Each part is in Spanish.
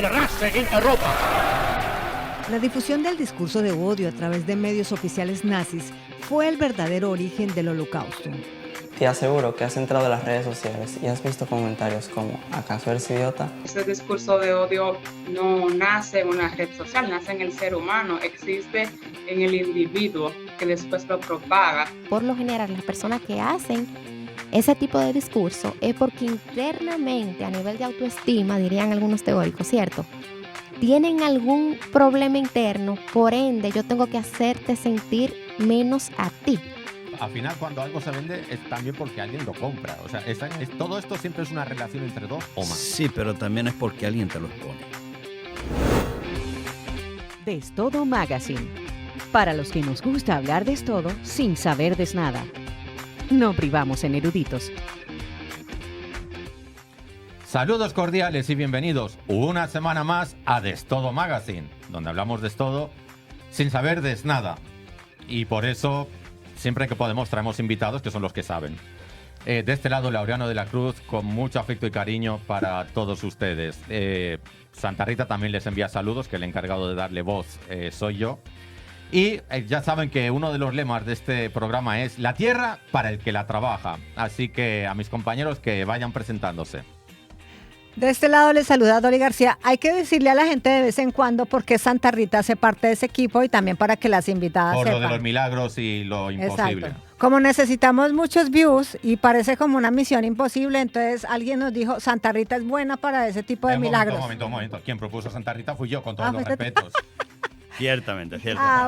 der Rasse in Europa. La difusión del discurso de odio a través de medios oficiales nazis fue el verdadero origen del Holocausto. Te aseguro que has entrado a las redes sociales y has visto comentarios como ¿acaso eres idiota? Ese discurso de odio no nace en una red social, nace en el ser humano, existe en el individuo que después lo propaga. Por lo general, las personas que hacen ese tipo de discurso es porque internamente, a nivel de autoestima, dirían algunos teóricos, ¿cierto?, tienen algún problema interno, por ende yo tengo que hacerte sentir menos a ti. Al final, cuando algo se vende es también porque alguien lo compra. O sea, todo esto siempre es una relación entre dos o más. Sí, pero también es porque alguien te lo expone. Destodo Magazine. Para los que nos gusta hablar de todo sin saber de nada. No privamos en eruditos. Saludos cordiales y bienvenidos una semana más a Destodo Magazine, donde hablamos de todo sin saber de nada. Y por eso, siempre que podemos, traemos invitados que son los que saben. De este lado, Laureano de la Cruz, con mucho afecto y cariño para todos ustedes. Santa Rita también les envía saludos, que el encargado de darle voz soy yo. Y ya saben que uno de los lemas de este programa es la tierra para el que la trabaja. Así que a mis compañeros que vayan presentándose. De este lado les saluda Dolly García. Hay que decirle a la gente de vez en cuando por qué Santa Rita hace parte de ese equipo y también para que las invitadas Por sepan. lo de los milagros y lo imposible. Exacto. Como necesitamos muchos views y parece como una misión imposible, entonces alguien nos dijo, Santa Rita es buena para ese tipo de milagros. Un momento. Quien propuso Santa Rita fui yo, con todos los respetos. Ciertamente.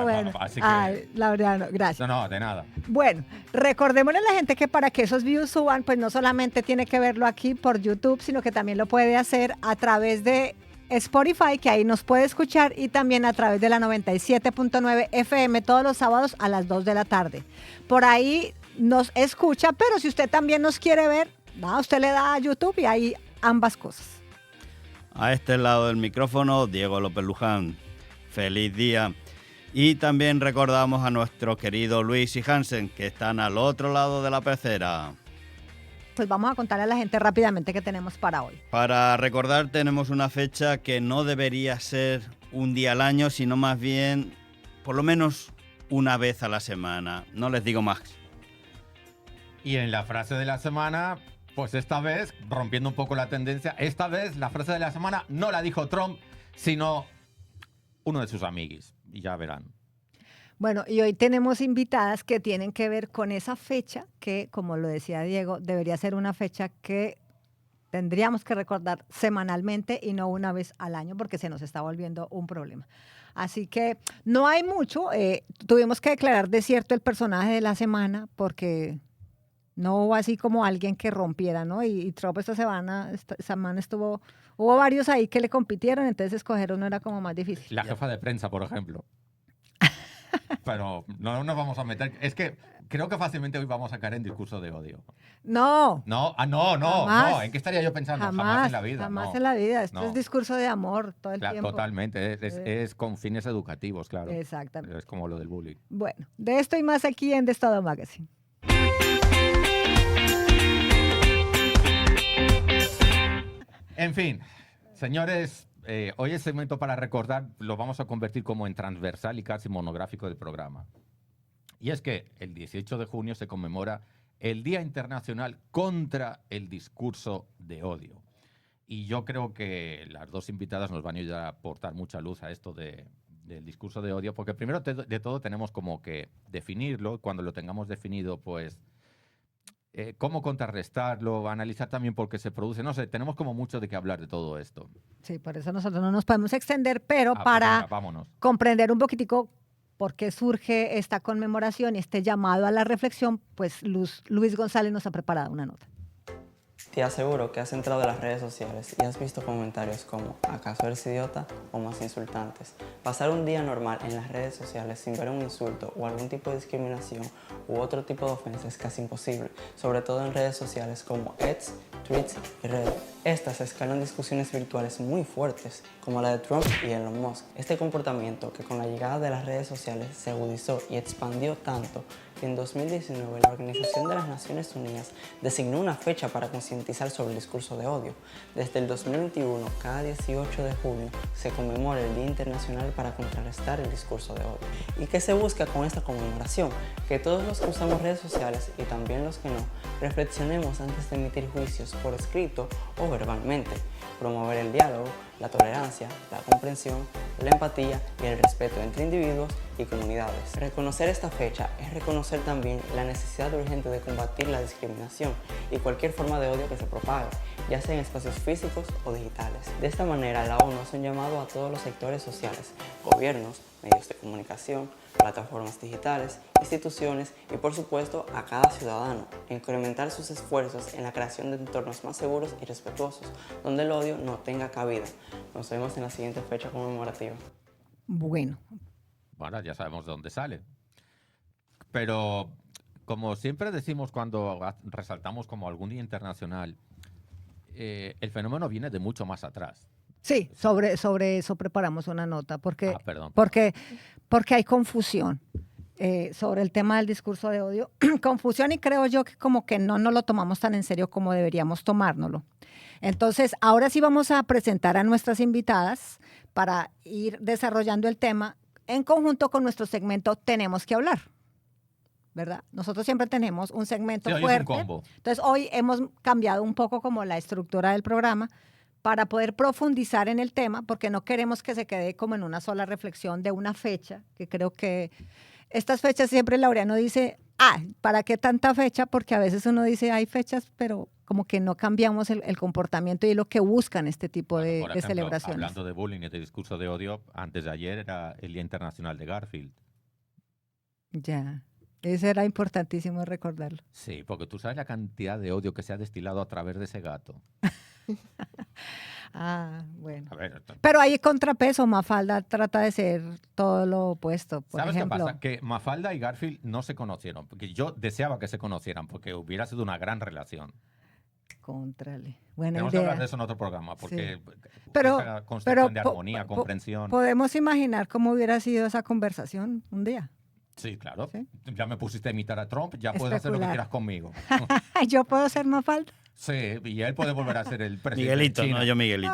Bueno. Así que, Ay, Laureano, gracias. No, de nada. Bueno, recordémosle a la gente que para que esos views suban, pues no solamente tiene que verlo aquí por YouTube, sino que también lo puede hacer a través de Spotify, que ahí nos puede escuchar, y también a través de la 97.9 FM todos los sábados a las 2 de la tarde. Por ahí nos escucha, pero si usted también nos quiere ver, usted le da a YouTube y ahí ambas cosas. A este lado del micrófono, Diego López Luján. Feliz día. Y también recordamos a nuestro querido Luis y Hansen, que están al otro lado de la pecera. Pues vamos a contarle a la gente rápidamente qué tenemos para hoy. Para recordar, tenemos una fecha que no debería ser un día al año, sino más bien, por lo menos, una vez a la semana. No les digo más. Y en la frase de la semana, pues esta vez, rompiendo un poco la tendencia, esta vez la frase de la semana no la dijo Trump, sino uno de sus amiguis, y ya verán. Bueno, y hoy tenemos invitadas que tienen que ver con esa fecha que, como lo decía Diego, debería ser una fecha que tendríamos que recordar semanalmente y no una vez al año porque se nos está volviendo un problema. Así que no hay mucho. Tuvimos que declarar desierto el personaje de la semana porque no hubo así como alguien que rompiera, ¿no? Y Trump esta semana hubo varios ahí que le compitieron, entonces escoger uno era como más difícil. La jefa de prensa, por ejemplo. Pero no nos vamos a meter. Es que creo que fácilmente hoy vamos a caer en discurso de odio. No. No. ¿En qué estaría yo pensando? Jamás en la vida. Jamás en la vida. Esto es discurso de amor todo el tiempo. Totalmente. Es con fines educativos, claro. Exactamente. Es como lo del bullying. Bueno, de esto y más aquí en Destodo Magazine. En fin, señores, hoy el segmento para recordar lo vamos a convertir como en transversal y casi monográfico del programa. Y es que el 18 de junio se conmemora el Día Internacional contra el Discurso de Odio. Y yo creo que las dos invitadas nos van a ayudar a aportar mucha luz a esto del discurso de odio, porque primero de todo tenemos como que definirlo. Cuando lo tengamos definido, pues cómo contrarrestarlo, analizar también por qué se produce. No sé, tenemos como mucho de qué hablar de todo esto. Sí, por eso nosotros no nos podemos extender, pero para comprender un poquitico por qué surge esta conmemoración y este llamado a la reflexión, pues Luis González nos ha preparado una nota. Te aseguro que has entrado a las redes sociales y has visto comentarios como ¿acaso eres idiota? O más insultantes. Pasar un día normal en las redes sociales sin ver un insulto o algún tipo de discriminación u otro tipo de ofensa es casi imposible, sobre todo en redes sociales como X, tweets y Reddit. Estas escalan discusiones virtuales muy fuertes, como la de Trump y Elon Musk. Este comportamiento, que con la llegada de las redes sociales se agudizó y expandió tanto, que en 2019 la Organización de las Naciones Unidas designó una fecha para concientizar sobre el discurso de odio. Desde el 2021, cada 18 de junio se conmemora el Día Internacional para contrarrestar el discurso de odio. ¿Y qué se busca con esta conmemoración? Que todos los que usamos redes sociales, y también los que no, reflexionemos antes de emitir juicios por escrito o verbalmente, promover el diálogo, la tolerancia, la comprensión, la empatía y el respeto entre individuos y comunidades. Reconocer esta fecha es reconocer también la necesidad urgente de combatir la discriminación y cualquier forma de odio que se propague, ya sea en espacios físicos o digitales. De esta manera, la ONU hace un llamado a todos los sectores sociales, gobiernos, medios de comunicación, plataformas digitales, instituciones y por supuesto a cada ciudadano a incrementar sus esfuerzos en la creación de entornos más seguros y respetuosos, donde el odio no tenga cabida. Nos vemos en la siguiente fecha conmemorativa. Bueno, Bueno, ya sabemos de dónde sale. Pero, como siempre decimos cuando resaltamos como algún día internacional, el fenómeno viene de mucho más atrás. sí, sobre eso preparamos una nota, porque, Perdón. porque hay confusión sobre el tema del discurso de odio. Confusión, y creo yo que como que no nos lo tomamos tan en serio como deberíamos tomárnoslo. Entonces, ahora sí vamos a presentar a nuestras invitadas para ir desarrollando el tema en conjunto con nuestro segmento Tenemos que hablar, ¿verdad? Nosotros siempre tenemos un segmento Sí, hoy es un fuerte. combo. Entonces, hoy hemos cambiado un poco como la estructura del programa para poder profundizar en el tema, porque no queremos que se quede como en una sola reflexión de una fecha, que creo que estas fechas siempre Laureano dice, ¿para qué tanta fecha? Porque a veces uno dice, hay fechas, pero como que no cambiamos el comportamiento y lo que buscan este tipo Bueno, de, por de ejemplo, celebraciones. hablando de bullying y de discurso de odio, antes de ayer era el Día Internacional de Garfield. Ya, eso era importantísimo recordarlo. Sí, porque tú sabes la cantidad de odio que se ha destilado a través de ese gato. Bueno. A ver, Pero hay contrapeso, Mafalda trata de ser todo lo opuesto. Por ¿sabes ejemplo, qué pasa? Que Mafalda y Garfield no se conocieron, porque yo deseaba que se conocieran, porque hubiera sido una gran relación. Contrale. Buena Tenemos que idea. hablar de eso en otro programa, porque Pero- esa construcción de po- armonía, po- comprensión. Podemos imaginar cómo hubiera sido esa conversación un día. Sí, claro. ¿Sí? Ya me pusiste a imitar a Trump, ya puedes hacer lo que Especular. quieras conmigo. Yo puedo ser Mafalda. Sí, y él puede volver a ser el presidente Miguelito, de China. no, yo Miguelito.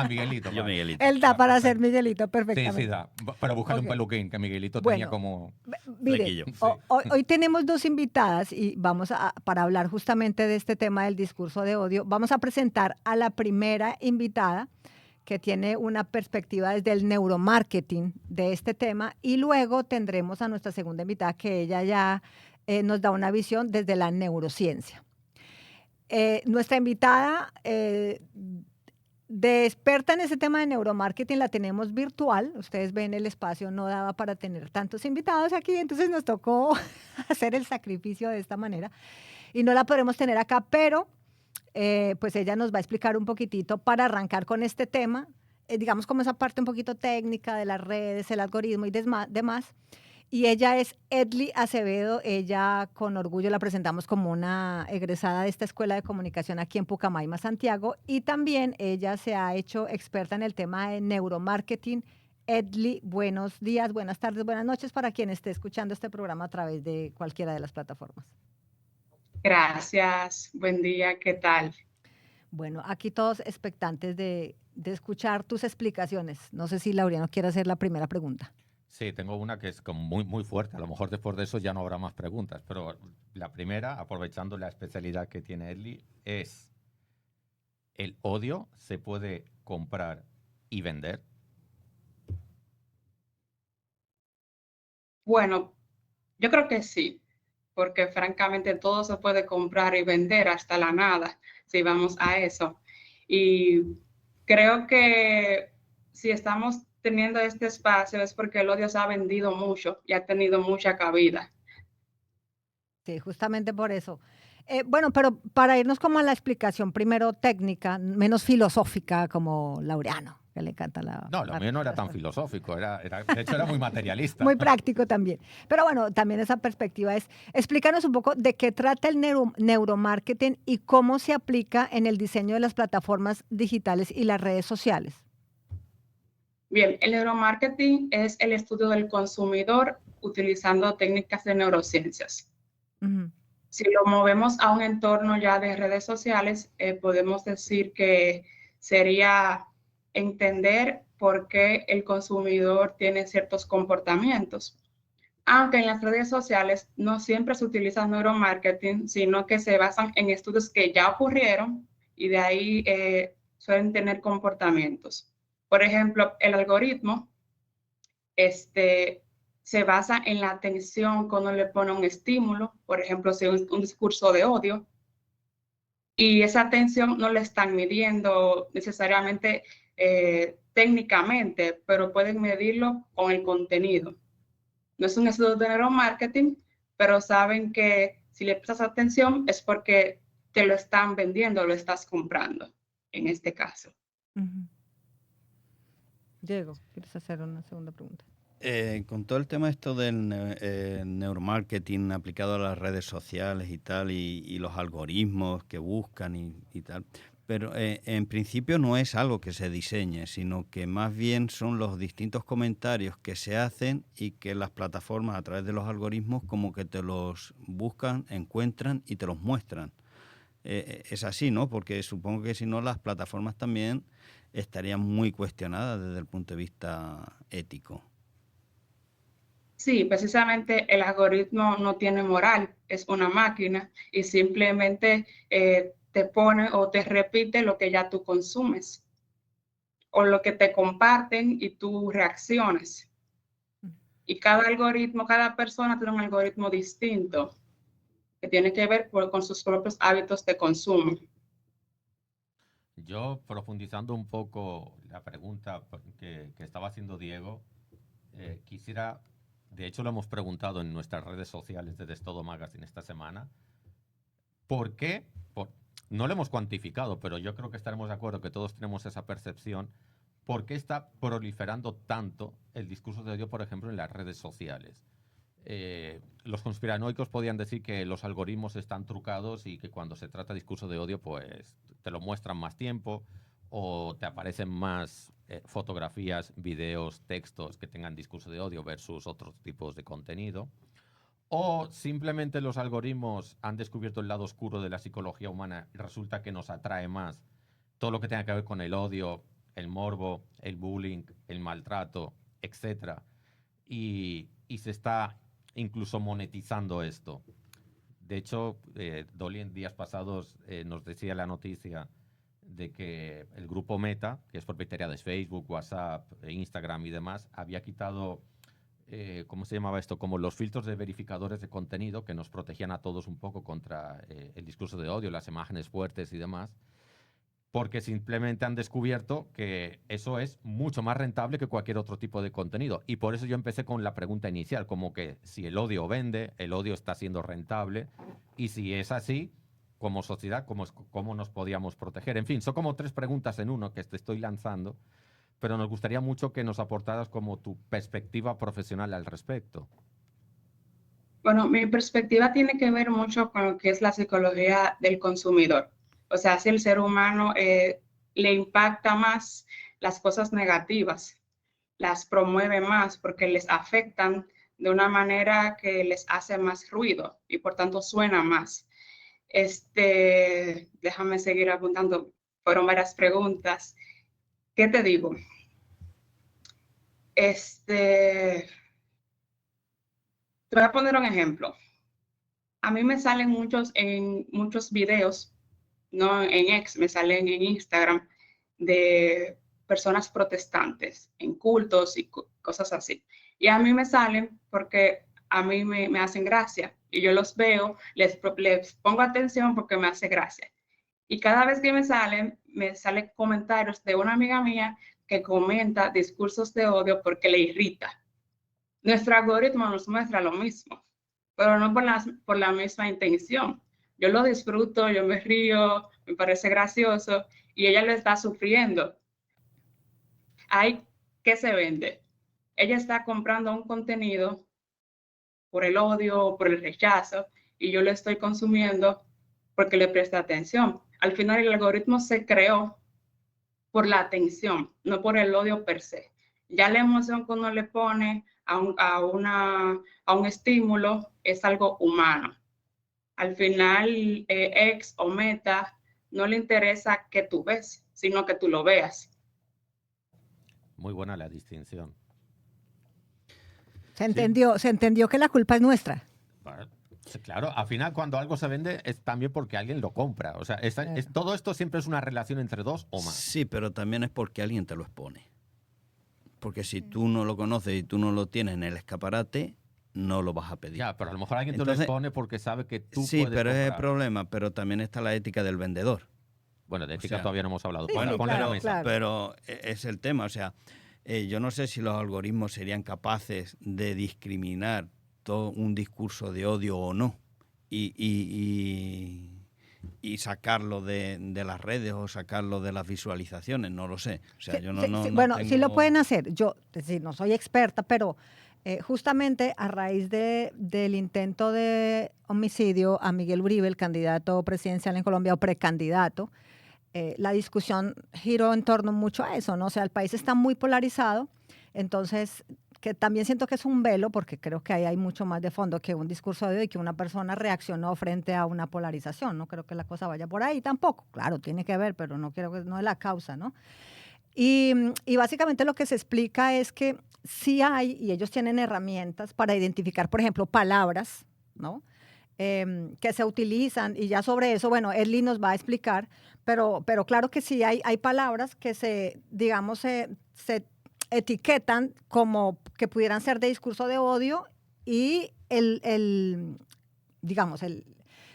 Miguelito. Yo vale. Miguelito. Él da para ser perfecto. Miguelito Sí, perfectamente. sí, da. Pero búscale Ok. un peluquín, que Miguelito Bueno. tenía como... Mire, Flequillo. hoy tenemos dos invitadas y para hablar justamente de este tema del discurso de odio, vamos a presentar a la primera invitada que tiene una perspectiva desde el neuromarketing de este tema, y luego tendremos a nuestra segunda invitada que ella ya nos da una visión desde la neurociencia. Nuestra invitada de experta en ese tema de neuromarketing la tenemos virtual. Ustedes ven, el espacio no daba para tener tantos invitados aquí, entonces nos tocó hacer el sacrificio de esta manera y no la podremos tener acá, pero pues ella nos va a explicar un poquitito para arrancar con este tema, digamos como esa parte un poquito técnica de las redes, el algoritmo y demás. Y ella es Edly Acevedo. Ella, con orgullo, la presentamos como una egresada de esta Escuela de Comunicación aquí en Pucamaima, Santiago. Y también ella se ha hecho experta en el tema de neuromarketing. Edly, buenos días, buenas tardes, buenas noches para quien esté escuchando este programa a través de cualquiera de las plataformas. Gracias, buen día, ¿qué tal? Bueno, aquí todos expectantes de escuchar tus explicaciones. No sé si Laureano quiere hacer la primera pregunta. Sí, tengo una que es como muy, muy fuerte. A lo mejor después de eso ya no habrá más preguntas. Pero la primera, aprovechando la especialidad que tiene Edly, es: ¿el odio se puede comprar y vender? Bueno, yo creo que sí, porque francamente todo se puede comprar y vender hasta la nada, si vamos a eso. Y creo que si estamos teniendo este espacio es porque el odio se ha vendido mucho y ha tenido mucha cabida. Sí, justamente por eso. Bueno, pero para irnos como a la explicación primero técnica, menos filosófica como Laureano, que le encanta la... No, lo la mío no era tan respiración. filosófico, de hecho era muy materialista. Muy práctico también. Pero bueno, también esa perspectiva es, explícanos un poco de qué trata el neuromarketing y cómo se aplica en el diseño de las plataformas digitales y las redes sociales. Bien, el neuromarketing es el estudio del consumidor utilizando técnicas de neurociencias. Ujú. Si lo movemos a un entorno ya de redes sociales, podemos decir que sería entender por qué el consumidor tiene ciertos comportamientos. Aunque en las redes sociales no siempre se utiliza neuromarketing, sino que se basan en estudios que ya ocurrieron y de ahí suelen tener comportamientos. Por ejemplo, el algoritmo se basa en la atención cuando le pone un estímulo, por ejemplo, si es un discurso de odio, y esa atención no la están midiendo necesariamente técnicamente, pero pueden medirlo con el contenido. No es un estudio de neuromarketing, pero saben que si le prestas atención es porque te lo están vendiendo, lo estás comprando, en este caso. Ujú. Diego, ¿quieres hacer una segunda pregunta? Con todo el tema esto del neuromarketing aplicado a las redes sociales y tal, y los algoritmos que buscan y tal, pero en principio no es algo que se diseñe, sino que más bien son los distintos comentarios que se hacen y que las plataformas a través de los algoritmos como que te los buscan, encuentran y te los muestran. Es así, ¿no? Porque supongo que si no las plataformas también estarían muy cuestionadas desde el punto de vista ético. Sí, precisamente el algoritmo no tiene moral, es una máquina y simplemente te pone o te repite lo que ya tú consumes o lo que te comparten y tú reacciones. Y cada algoritmo, cada persona tiene un algoritmo distinto que tiene que ver con sus propios hábitos de consumo. Yo, profundizando un poco la pregunta que estaba haciendo Diego, quisiera, de hecho lo hemos preguntado en nuestras redes sociales de Destodo Magazine esta semana, ¿por qué? No lo hemos cuantificado, pero yo creo que estaremos de acuerdo que todos tenemos esa percepción. ¿Por qué está proliferando tanto el discurso de odio, por ejemplo, en las redes sociales? Los conspiranoicos podían decir que los algoritmos están trucados y que cuando se trata de discurso de odio, pues te lo muestran más tiempo o te aparecen más fotografías, videos, textos que tengan discurso de odio versus otros tipos de contenido. O simplemente los algoritmos han descubierto el lado oscuro de la psicología humana y resulta que nos atrae más todo lo que tenga que ver con el odio, el morbo, el bullying, el maltrato, etcétera. Y se está incluso monetizando esto. De hecho, Dolly en días pasados nos decía la noticia de que el grupo Meta, que es propietaria de Facebook, WhatsApp, Instagram y demás, había quitado, ¿cómo se llamaba esto? Como los filtros de verificadores de contenido que nos protegían a todos un poco contra el discurso de odio, las imágenes fuertes y demás, porque simplemente han descubierto que eso es mucho más rentable que cualquier otro tipo de contenido. Y por eso yo empecé con la pregunta inicial, como que si el odio vende, el odio está siendo rentable, y si es así, como sociedad, ¿cómo nos podíamos proteger? En fin, son como 3 preguntas en uno que te estoy lanzando, pero nos gustaría mucho que nos aportaras como tu perspectiva profesional al respecto. Bueno, mi perspectiva tiene que ver mucho con lo que es la psicología del consumidor. O sea, si el ser humano le impacta más las cosas negativas, las promueve más porque les afectan de una manera que les hace más ruido y por tanto suena más. Déjame seguir apuntando, fueron varias preguntas. ¿Qué te digo? Te voy a poner un ejemplo. A mí me salen muchos videos, no en X, me salen en Instagram, de personas protestantes en cultos y cosas así. Y a mí me salen porque a mí me hacen gracia y yo los veo, les pongo atención porque me hace gracia. Y cada vez que me salen comentarios de una amiga mía que comenta discursos de odio porque le irrita. Nuestro algoritmo nos muestra lo mismo, pero no por la misma intención. yo lo disfruto, yo me río, me parece gracioso y ella lo está sufriendo. Ahí, ¿qué se vende? Ella está comprando un contenido por el odio, por el rechazo, y yo lo estoy consumiendo porque le presta atención. Al final el algoritmo se creó por la atención, no por el odio per se. Ya la emoción que uno le pone a un estímulo es algo humano. Al final, X o Meta no le interesa que tú ves, sino que tú lo veas. Muy buena la distinción. Se entendió que la culpa es nuestra. Bueno, sí, claro, al final cuando algo se vende es también porque alguien lo compra. O sea, todo esto siempre es una relación entre dos o más. Sí, pero también es porque alguien te lo expone. Porque si tú no lo conoces y tú no lo tienes en el escaparate, no lo vas a pedir. Ya, pero a lo mejor alguien te lo expone porque sabe que tú sí, puedes pero comprar. es el problema. Pero también está la ética del vendedor. Bueno, de ética todavía no hemos hablado. Sí, Ponle claro, la mesa. claro. Pero es el tema. O sea, yo no sé si los algoritmos serían capaces de discriminar todo un discurso de odio o no y sacarlo de las redes o sacarlo de las visualizaciones, no lo sé. O sea, yo no bueno, tengo... sí lo pueden hacer. Yo, es decir, no soy experta, pero justamente a raíz del intento de homicidio a Miguel Uribe, el candidato presidencial en Colombia o precandidato, la discusión giró en torno mucho a eso, ¿no? O sea, el país está muy polarizado, entonces que también siento que es un velo, porque creo que ahí hay mucho más de fondo que un discurso de odio y que una persona reaccionó frente a una polarización. No creo que la cosa vaya por ahí tampoco. Claro, tiene que ver, pero no es la causa, ¿no? Y básicamente lo que se explica es que sí hay, y ellos tienen herramientas para identificar, por ejemplo, palabras, ¿no? Que se utilizan, y ya sobre eso, bueno, Edli nos va a explicar, pero claro que sí hay palabras que se etiquetan como que pudieran ser de discurso de odio y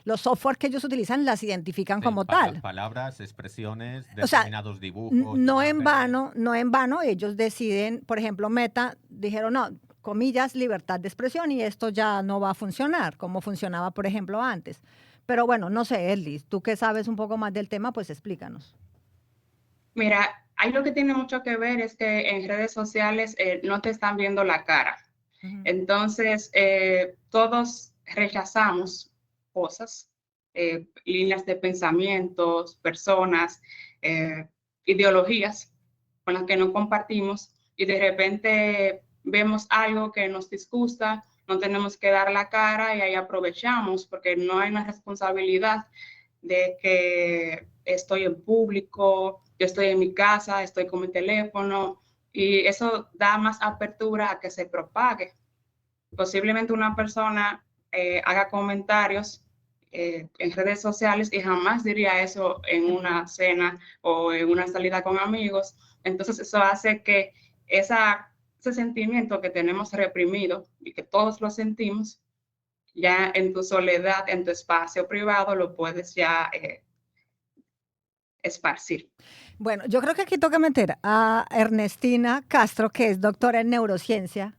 los software que ellos utilizan las identifican como tal. Palabras, expresiones, O sea, determinados dibujos. no en vano, ellos deciden, por ejemplo, Meta, dijeron, no, comillas, libertad de expresión, y esto ya no va a funcionar como funcionaba, por ejemplo, antes. Pero bueno, no sé, Edlis, tú que sabes un poco más del tema, pues explícanos. Mira, ahí lo que tiene mucho que ver es que en redes sociales no te están viendo la cara. Uh-huh. Entonces, todos rechazamos cosas, líneas de pensamientos, personas, ideologías con las que no compartimos, y de repente vemos algo que nos disgusta, no tenemos que dar la cara y ahí aprovechamos, porque no hay una responsabilidad de que estoy en público, yo estoy en mi casa, estoy con mi teléfono, y eso da más apertura a que se propague. Posiblemente una persona haga comentarios en redes sociales y jamás diría eso en una cena o en una salida con amigos. Entonces eso hace que ese sentimiento que tenemos reprimido y que todos lo sentimos, ya en tu soledad, en tu espacio privado, lo puedes ya esparcir. Bueno, yo creo que aquí toca meter a Ernestina Castro, que es doctora en neurociencia,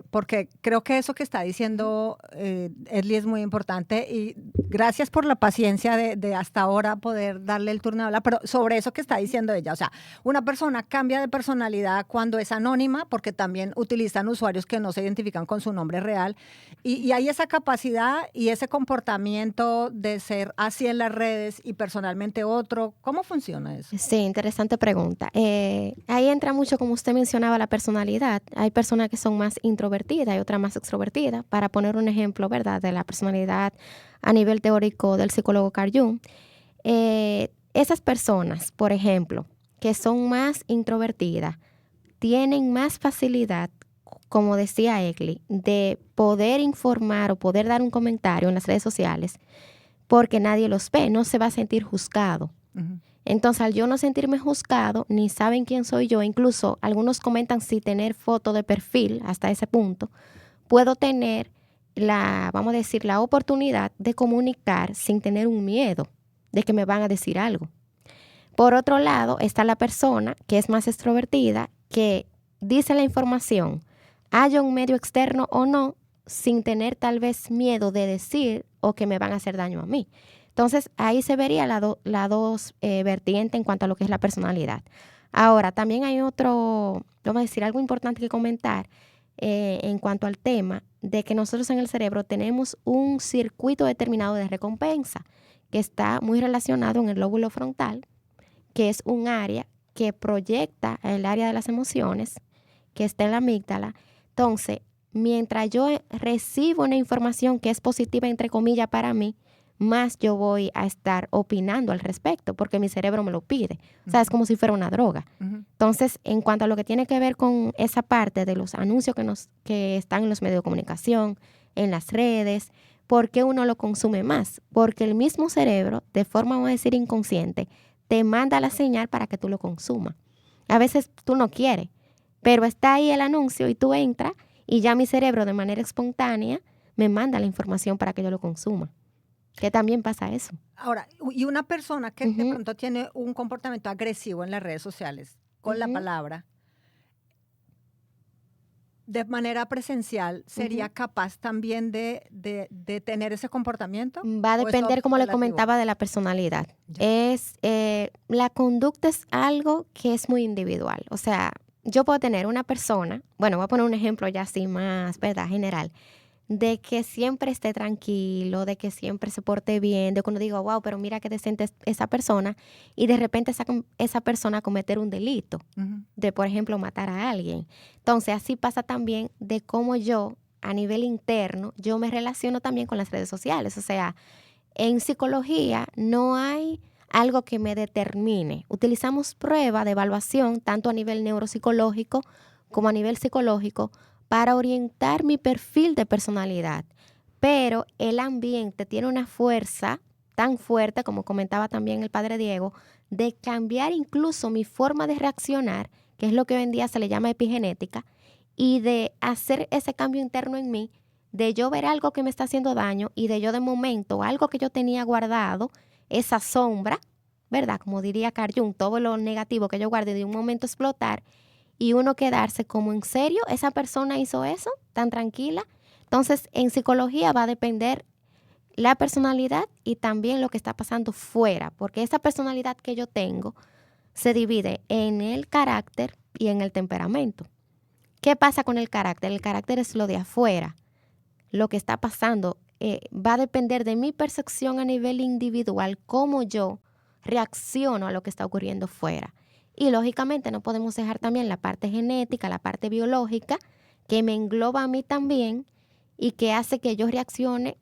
porque creo que eso que está diciendo Edli es muy importante, y gracias por la paciencia de hasta ahora poder darle el turno de hablar, pero sobre eso que está diciendo ella, o sea, una persona cambia de personalidad cuando es anónima, porque también utilizan usuarios que no se identifican con su nombre real, y hay esa capacidad y ese comportamiento de ser así en las redes y personalmente otro. ¿Cómo funciona eso? Sí, interesante pregunta. Ahí entra mucho, como usted mencionaba, la personalidad. Hay personas que son más introvertidas y otras más extrovertidas. Para poner un ejemplo, ¿verdad?, de la personalidad a nivel teórico del psicólogo Carl Jung. Esas personas, por ejemplo, que son más introvertidas, tienen más facilidad, como decía Egli, de poder informar o poder dar un comentario en las redes sociales, porque nadie los ve, no se va a sentir juzgado. Uh-huh. Entonces, al yo no sentirme juzgado, ni saben quién soy yo, incluso algunos comentan si tener foto de perfil hasta ese punto, puedo tener la oportunidad de comunicar sin tener un miedo de que me van a decir algo. Por otro lado, está la persona que es más extrovertida, que dice la información, haya un medio externo o no, sin tener tal vez miedo de decir o que me van a hacer daño a mí. Entonces, ahí se vería la dos vertiente en cuanto a lo que es la personalidad. Ahora, también hay otro, vamos a decir, algo importante que comentar en cuanto al tema de que nosotros en el cerebro tenemos un circuito determinado de recompensa que está muy relacionado en el lóbulo frontal, que es un área que proyecta el área de las emociones, que está en la amígdala. Entonces, mientras yo recibo una información que es positiva, entre comillas, para mí, más yo voy a estar opinando al respecto, porque mi cerebro me lo pide. O sea, es como si fuera una droga. Entonces, en cuanto a lo que tiene que ver con esa parte de los anuncios que están en los medios de comunicación, en las redes, ¿por qué uno lo consume más? Porque el mismo cerebro, de forma, vamos a decir, inconsciente, te manda la señal para que tú lo consumas. A veces tú no quieres, pero está ahí el anuncio y tú entras y ya mi cerebro de manera espontánea me manda la información para que yo lo consuma. Que también pasa eso. Ahora, y una persona que de pronto tiene un comportamiento agresivo en las redes sociales con la palabra, de manera presencial, ¿sería capaz también de tener ese comportamiento? Va a depender, como le comentaba, de la personalidad. La conducta es algo que es muy individual. O sea, yo puedo tener una persona, bueno, voy a poner un ejemplo ya así más, ¿verdad?, general, de que siempre esté tranquilo, de que siempre se porte bien, de que uno diga, wow, pero mira qué decente es esa persona, y de repente esa persona cometer un delito, de, por ejemplo, matar a alguien. Entonces, así pasa también de cómo yo, a nivel interno, yo me relaciono también con las redes sociales. O sea, en psicología no hay algo que me determine. Utilizamos pruebas de evaluación, tanto a nivel neuropsicológico como a nivel psicológico, para orientar mi perfil de personalidad. Pero el ambiente tiene una fuerza tan fuerte, como comentaba también el padre Diego, de cambiar incluso mi forma de reaccionar, que es lo que hoy en día se le llama epigenética, y de hacer ese cambio interno en mí, de yo ver algo que me está haciendo daño y de yo de momento, algo que yo tenía guardado, esa sombra, ¿verdad? Como diría Carl Jung, todo lo negativo que yo guardé de un momento explotar, y uno quedarse como, ¿en serio esa persona hizo eso tan tranquila? Entonces, en psicología va a depender la personalidad y también lo que está pasando fuera, porque esa personalidad que yo tengo se divide en el carácter y en el temperamento. ¿Qué pasa con el carácter? El carácter es lo de afuera, lo que está pasando. Va a depender de mi percepción a nivel individual, cómo yo reacciono a lo que está ocurriendo fuera. Y lógicamente no podemos dejar también la parte genética, la parte biológica, que me engloba a mí también y que hace que yo reaccione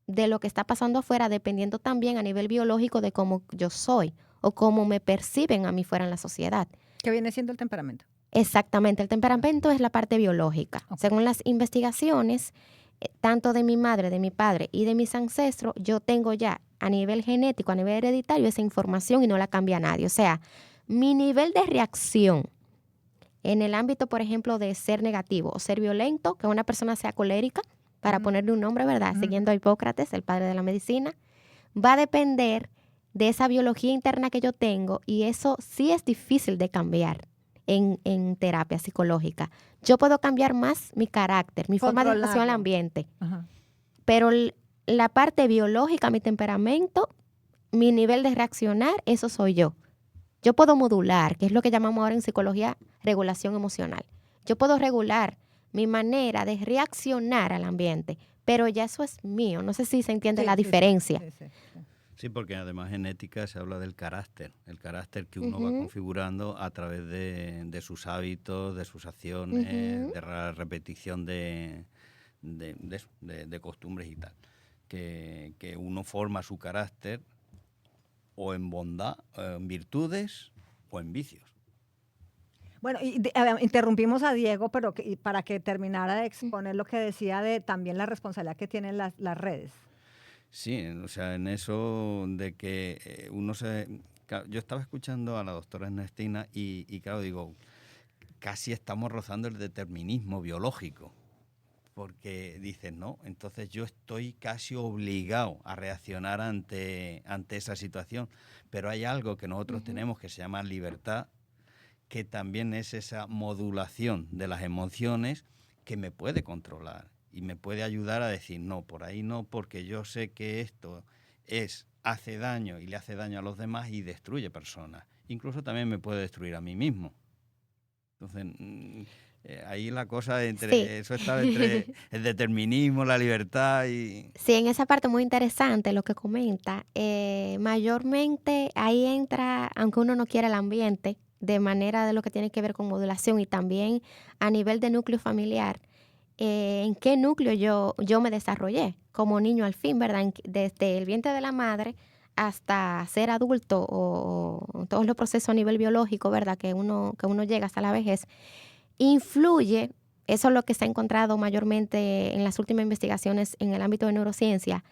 de lo que está pasando afuera, dependiendo también a nivel biológico de cómo yo soy o cómo me perciben a mí fuera en la sociedad. ¿Qué viene siendo el temperamento? Exactamente, el temperamento es la parte biológica. Okay. Según las investigaciones, tanto de mi madre, de mi padre y de mis ancestros, yo tengo ya a nivel genético, a nivel hereditario, esa información y no la cambia nadie. O sea, mi nivel de reacción en el ámbito, por ejemplo, de ser negativo o ser violento, que una persona sea colérica, para ponerle un nombre, ¿verdad? Siguiendo a Hipócrates, el padre de la medicina, va a depender de esa biología interna que yo tengo, y eso sí es difícil de cambiar en terapia psicológica. Yo puedo cambiar más mi carácter, mi forma de relación al ambiente, pero la parte biológica, mi temperamento, mi nivel de reaccionar, eso soy yo. Yo puedo modular, que es lo que llamamos ahora en psicología regulación emocional. Yo puedo regular mi manera de reaccionar al ambiente, pero ya eso es mío. No sé si se entiende la diferencia. Sí, porque además genética se habla del carácter, el carácter que uno va configurando a través de sus hábitos, de sus acciones, de la repetición de costumbres y tal. Que uno forma su carácter o en bondad, en virtudes o en vicios. Bueno, interrumpimos a Diego, pero para que terminara de exponer lo que decía de también la responsabilidad que tienen las redes. Sí, o sea, en eso de que uno se... Claro, yo estaba escuchando a la doctora Ernestina y claro, digo, casi estamos rozando el determinismo biológico, porque dices, no, entonces yo estoy casi obligado a reaccionar ante esa situación, pero hay algo que nosotros tenemos que se llama libertad, que también es esa modulación de las emociones que me puede controlar. y me puede ayudar a decir, no, por ahí no, porque yo sé que esto hace daño y le hace daño a los demás y destruye personas. Incluso también me puede destruir a mí mismo. Entonces, ahí la cosa eso está entre el determinismo, la libertad y... Sí, en esa parte muy interesante lo que comenta. Mayormente ahí entra, aunque uno no quiera, el ambiente, de manera de lo que tiene que ver con modulación y también a nivel de núcleo familiar. En qué núcleo yo me desarrollé como niño al fin, ¿verdad? Desde el vientre de la madre hasta ser adulto o todos los procesos a nivel biológico, ¿verdad? Que uno llega hasta la vejez, influye, eso es lo que se ha encontrado mayormente en las últimas investigaciones en el ámbito de neurociencia,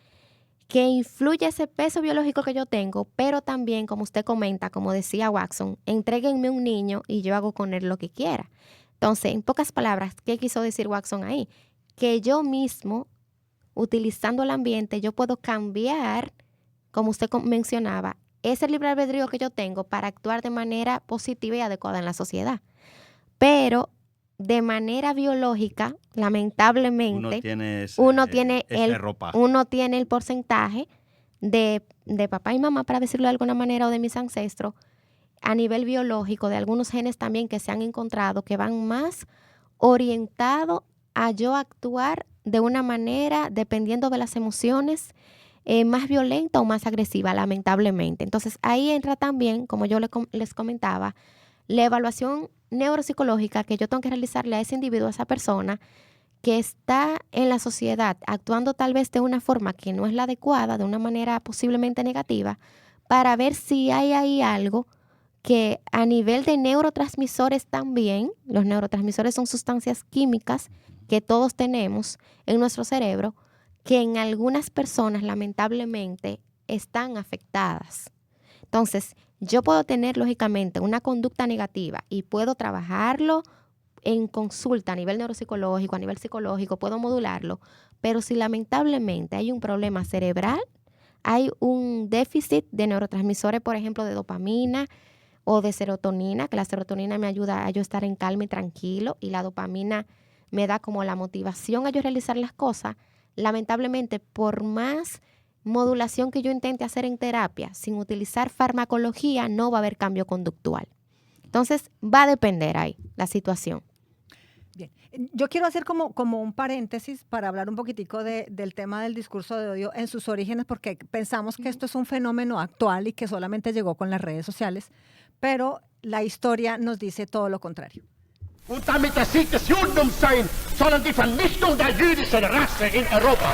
que influye ese peso biológico que yo tengo, pero también, como usted comenta, como decía Watson, entréguenme un niño y yo hago con él lo que quiera. Entonces, en pocas palabras, ¿qué quiso decir Watson ahí? Que yo mismo, utilizando el ambiente, yo puedo cambiar, como usted mencionaba, ese libre albedrío que yo tengo para actuar de manera positiva y adecuada en la sociedad. Pero de manera biológica, lamentablemente, uno tiene el porcentaje de papá y mamá, para decirlo de alguna manera, o de mis ancestros, a nivel biológico, de algunos genes también que se han encontrado que van más orientados a yo actuar de una manera, dependiendo de las emociones, más violenta o más agresiva, lamentablemente. Entonces, ahí entra también, como yo les comentaba, la evaluación neuropsicológica que yo tengo que realizarle a ese individuo, a esa persona que está en la sociedad actuando tal vez de una forma que no es la adecuada, de una manera posiblemente negativa, para ver si hay ahí algo que a nivel de neurotransmisores también, los neurotransmisores son sustancias químicas que todos tenemos en nuestro cerebro, que en algunas personas lamentablemente están afectadas. Entonces, yo puedo tener lógicamente una conducta negativa y puedo trabajarlo en consulta a nivel neuropsicológico, a nivel psicológico, puedo modularlo, pero si lamentablemente hay un problema cerebral, hay un déficit de neurotransmisores, por ejemplo, de dopamina o de serotonina, que la serotonina me ayuda a yo estar en calma y tranquilo, y la dopamina me da como la motivación a yo realizar las cosas. Lamentablemente, por más modulación que yo intente hacer en terapia, sin utilizar farmacología, no va a haber cambio conductual. Entonces, va a depender ahí la situación. Bien. Yo quiero hacer como un paréntesis para hablar un poquitico del tema del discurso de odio en sus orígenes, porque pensamos que esto es un fenómeno actual y que solamente llegó con las redes sociales, pero la historia nos dice todo lo contrario. Und damit der Sieg des Judentums sein, sondern die Vernichtung der jüdischen Rasse in Europa.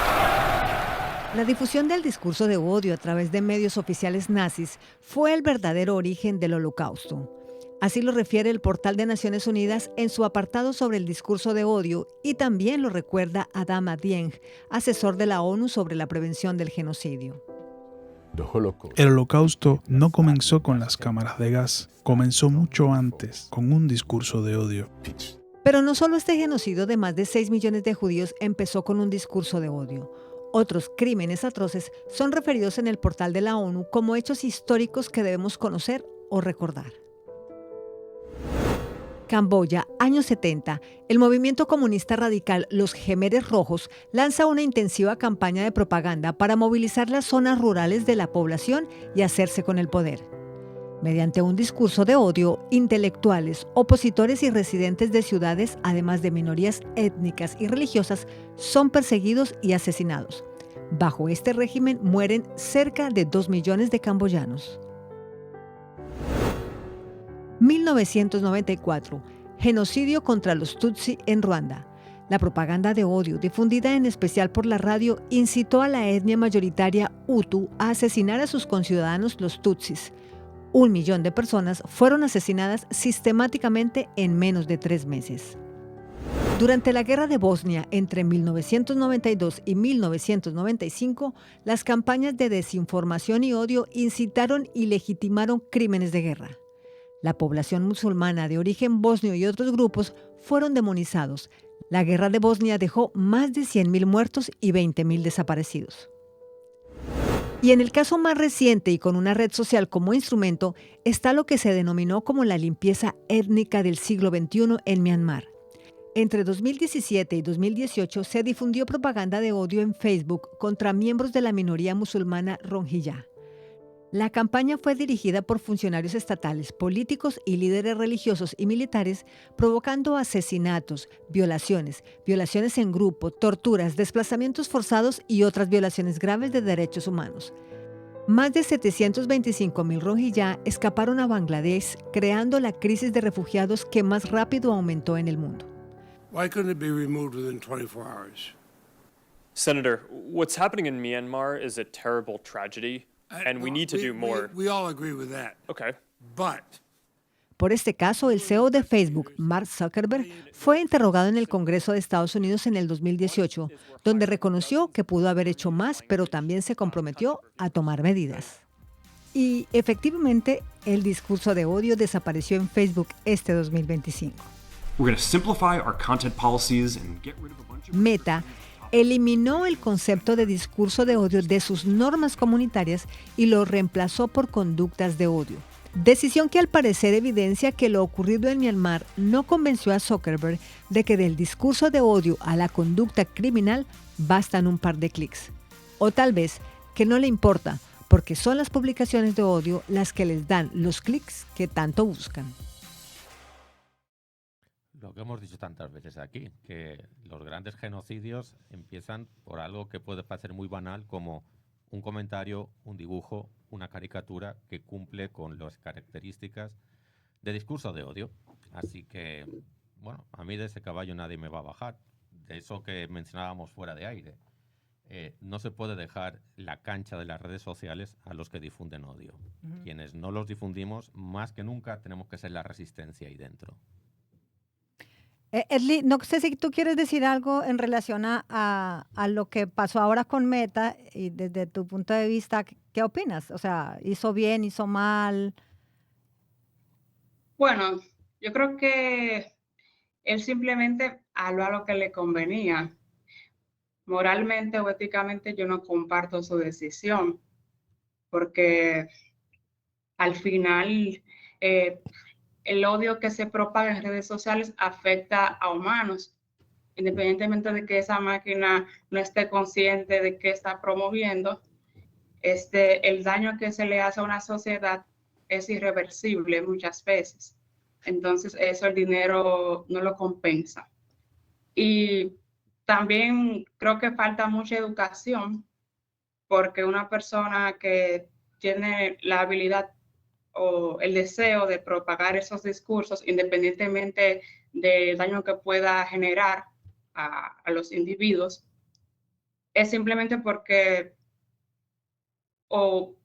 La difusión del discurso de odio a través de medios oficiales nazis fue el verdadero origen del Holocausto. Así lo refiere el portal de Naciones Unidas en su apartado sobre el discurso de odio, y también lo recuerda Adama Dieng, asesor de la ONU sobre la prevención del genocidio. El Holocausto no comenzó con las cámaras de gas, comenzó mucho antes, con un discurso de odio. Pero no solo este genocidio de más de 6 millones de judíos empezó con un discurso de odio. Otros crímenes atroces son referidos en el portal de la ONU como hechos históricos que debemos conocer o recordar. Camboya, años 70, el movimiento comunista radical Los Jemeres Rojos lanza una intensiva campaña de propaganda para movilizar las zonas rurales de la población y hacerse con el poder. Mediante un discurso de odio, intelectuales, opositores y residentes de ciudades, además de minorías étnicas y religiosas, son perseguidos y asesinados. Bajo este régimen mueren cerca de 2 millones de camboyanos. 1994. Genocidio contra los Tutsi en Ruanda. La propaganda de odio, difundida en especial por la radio, incitó a la etnia mayoritaria Hutu a asesinar a sus conciudadanos los Tutsis. 1 millón de personas fueron asesinadas sistemáticamente en menos de 3 meses. Durante la Guerra de Bosnia, entre 1992 y 1995, las campañas de desinformación y odio incitaron y legitimaron crímenes de guerra. La población musulmana de origen bosnio y otros grupos fueron demonizados. La Guerra de Bosnia dejó más de 100.000 muertos y 20.000 desaparecidos. Y en el caso más reciente y con una red social como instrumento, está lo que se denominó como la limpieza étnica del siglo XXI en Myanmar. Entre 2017 y 2018 se difundió propaganda de odio en Facebook contra miembros de la minoría musulmana Rohingya. La campaña fue dirigida por funcionarios estatales, políticos y líderes religiosos y militares, provocando asesinatos, violaciones en grupo, torturas, desplazamientos forzados y otras violaciones graves de derechos humanos. Más de 725,000 Rohingya escaparon a Bangladesh, creando la crisis de refugiados que más rápido aumentó en el mundo. Why couldn't it be removed within 24 hours? Senator, what's happening in Myanmar is a terrible tragedy, and we need to do more. We all agree with that. Okay. But Por este caso, el CEO de Facebook, Mark Zuckerberg, fue interrogado en el Congreso de Estados Unidos en el 2018, donde reconoció que pudo haber hecho más, pero también se comprometió a tomar medidas. Y efectivamente, el discurso de odio desapareció en Facebook este 2025. We're going to simplify our content policies and get rid of a bunch of... Meta eliminó el concepto de discurso de odio de sus normas comunitarias y lo reemplazó por conductas de odio. Decisión que al parecer evidencia que lo ocurrido en Myanmar no convenció a Zuckerberg de que del discurso de odio a la conducta criminal bastan un par de clics. O tal vez que no le importa, porque son las publicaciones de odio las que les dan los clics que tanto buscan. Lo que hemos dicho tantas veces aquí, que los grandes genocidios empiezan por algo que puede parecer muy banal, como un comentario, un dibujo, una caricatura que cumple con las características de discurso de odio. Así que, bueno, a mí de ese caballo nadie me va a bajar. De eso que mencionábamos fuera de aire. No se puede dejar la cancha de las redes sociales a los que difunden odio. Quienes no los difundimos, más que nunca tenemos que ser la resistencia ahí dentro. Edley, no sé si tú quieres decir algo en relación a lo que pasó ahora con Meta y desde tu punto de vista, ¿qué opinas? O sea, ¿hizo bien, hizo mal? Bueno, yo creo que él simplemente habló a lo que le convenía. Moralmente o éticamente yo no comparto su decisión, porque al final el odio que se propaga en redes sociales afecta a humanos, independientemente de que esa máquina no esté consciente de qué está promoviendo. El daño que se le hace a una sociedad es irreversible muchas veces. Entonces eso el dinero no lo compensa. Y también creo que falta mucha educación, porque una persona que tiene la habilidad o el deseo de propagar esos discursos, independientemente del daño que pueda generar a los individuos, es simplemente porque o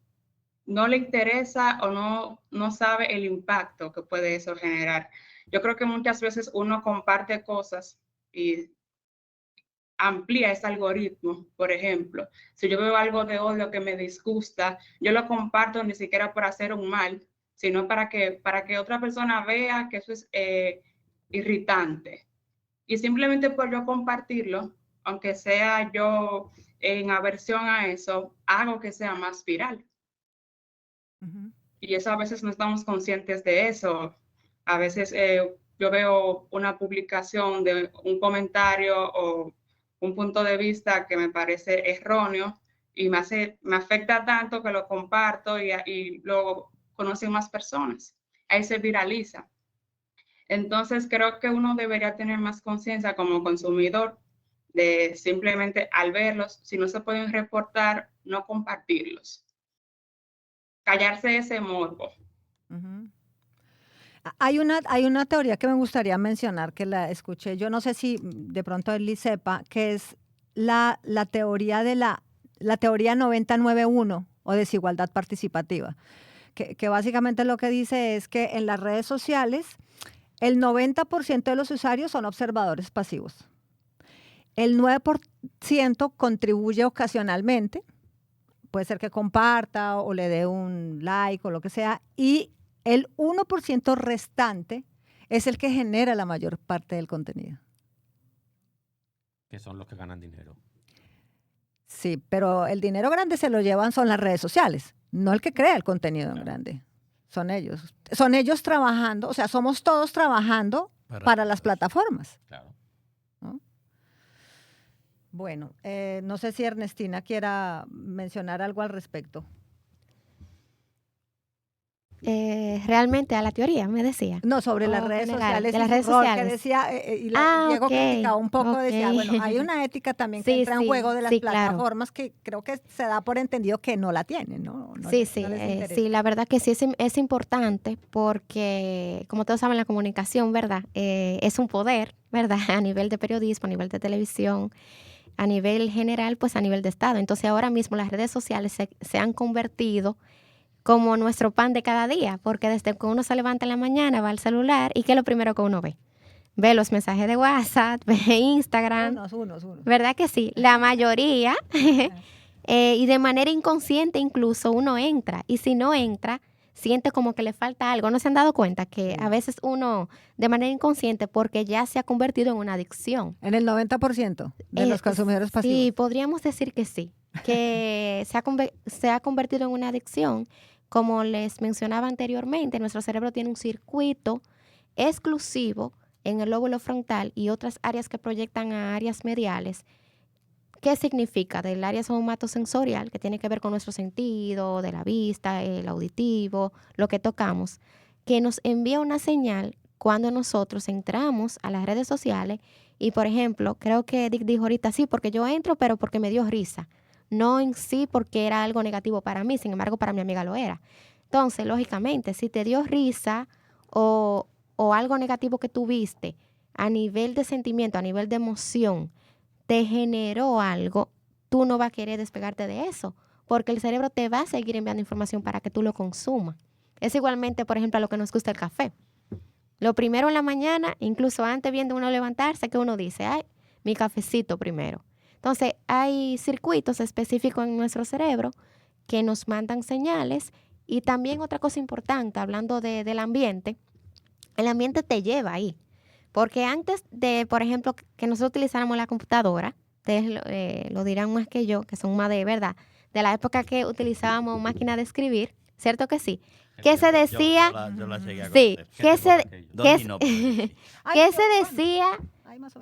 no le interesa o no sabe el impacto que puede eso generar. Yo creo que muchas veces uno comparte cosas y amplía ese algoritmo. Por ejemplo, si yo veo algo de odio que me disgusta, yo lo comparto ni siquiera por hacer un mal, sino para que otra persona vea que eso es irritante. Y simplemente por yo compartirlo, aunque sea yo en aversión a eso, hago que sea más viral. Y eso a veces no estamos conscientes de eso. A veces yo veo una publicación de un comentario o un punto de vista que me parece erróneo y me afecta tanto que lo comparto y lo conocen más personas. Ahí se viraliza. Entonces creo que uno debería tener más conciencia como consumidor de simplemente al verlos, si no se pueden reportar, no compartirlos. Callarse ese morbo. Hay una teoría que me gustaría mencionar, que la escuché, yo no sé si de pronto Eli sepa, que es la teoría de la teoría 90-9-1 o desigualdad participativa, que básicamente lo que dice es que en las redes sociales el 90% de los usuarios son observadores pasivos. El 9% contribuye ocasionalmente, puede ser que comparta o le dé un like o lo que sea, y el 1% restante es el que genera la mayor parte del contenido. Que son los que ganan dinero. Sí, pero el dinero grande se lo llevan son las redes sociales, no el que crea el contenido en grande. Son ellos. Son ellos trabajando, o sea, somos todos trabajando para las plataformas. Claro. Bueno, no sé si Ernestina quiera mencionar algo al respecto. Realmente a la teoría, me decía. No, sobre las O redes general, sociales. de y las su redes rol, sociales. Que decía, Diego Ok, criticaba un poco, decía, ok. bueno, hay una ética también que Sí, entra en sí, juego de las sí, claro. plataformas que creo que se da por entendido que no la tienen, ¿no? Sí, les, sí, no les interesa. sí, la verdad que sí es importante porque, como todos saben, la comunicación, ¿verdad? Es un poder, ¿verdad? A nivel de periodismo, a nivel de televisión, a nivel general, pues a nivel de Estado. Entonces ahora mismo las redes sociales se han convertido como nuestro pan de cada día, porque desde que uno se levanta en la mañana, va al celular y ¿qué es lo primero que uno ve? Ve los mensajes de WhatsApp, ve Instagram. Unos. ¿Verdad que sí? La mayoría. Y de manera inconsciente incluso uno entra. Y si no entra, siente como que le falta algo. ¿No se han dado cuenta que a veces uno, de manera inconsciente, porque ya se ha convertido en una adicción? En el 90% de los consumidores pasivos. Sí, podríamos decir que sí. Que se ha convertido en una adicción. Como les mencionaba anteriormente, nuestro cerebro tiene un circuito exclusivo en el lóbulo frontal y otras áreas que proyectan a áreas mediales. ¿Qué significa? Del área somatosensorial, que tiene que ver con nuestro sentido, de la vista, el auditivo, lo que tocamos, que nos envía una señal cuando nosotros entramos a las redes sociales y, por ejemplo, creo que Dick dijo ahorita sí, porque yo entro, pero porque me dio risa. No en sí porque era algo negativo para mí, sin embargo, para mi amiga lo era. Entonces, lógicamente, si te dio risa o algo negativo que tuviste a nivel de sentimiento, a nivel de emoción, te generó algo, tú no vas a querer despegarte de eso, porque el cerebro te va a seguir enviando información para que tú lo consumas. Es igualmente, por ejemplo, a lo que nos gusta el café. Lo primero en la mañana, incluso antes viendo uno levantarse, que uno dice, ay, mi cafecito primero. Entonces, hay circuitos específicos en nuestro cerebro que nos mandan señales y también otra cosa importante, hablando del ambiente, el ambiente te lleva ahí. Porque antes de, por ejemplo, que nosotros utilizáramos la computadora, ustedes lo dirán más que yo, que son más de verdad, de la época que utilizábamos máquina de escribir, ¿cierto que sí? ¿Qué se decía? Yo la llegué a Sí, conocer. ¿qué se decía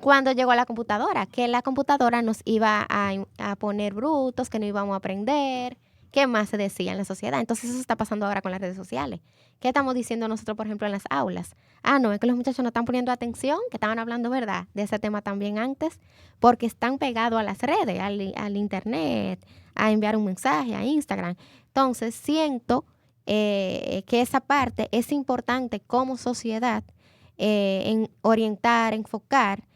cuando llegó a la computadora? Que la computadora nos iba a poner brutos, que no íbamos a aprender. ¿Qué más se decía en la sociedad? Entonces eso está pasando ahora con las redes sociales. ¿Qué estamos diciendo nosotros, por ejemplo, en las aulas? Ah, no, es que los muchachos no están poniendo atención, que estaban hablando, ¿verdad?, de ese tema también antes, porque están pegados a las redes, al internet, a enviar un mensaje, a Instagram. Entonces siento que esa parte es importante como sociedad en orientar, enfocar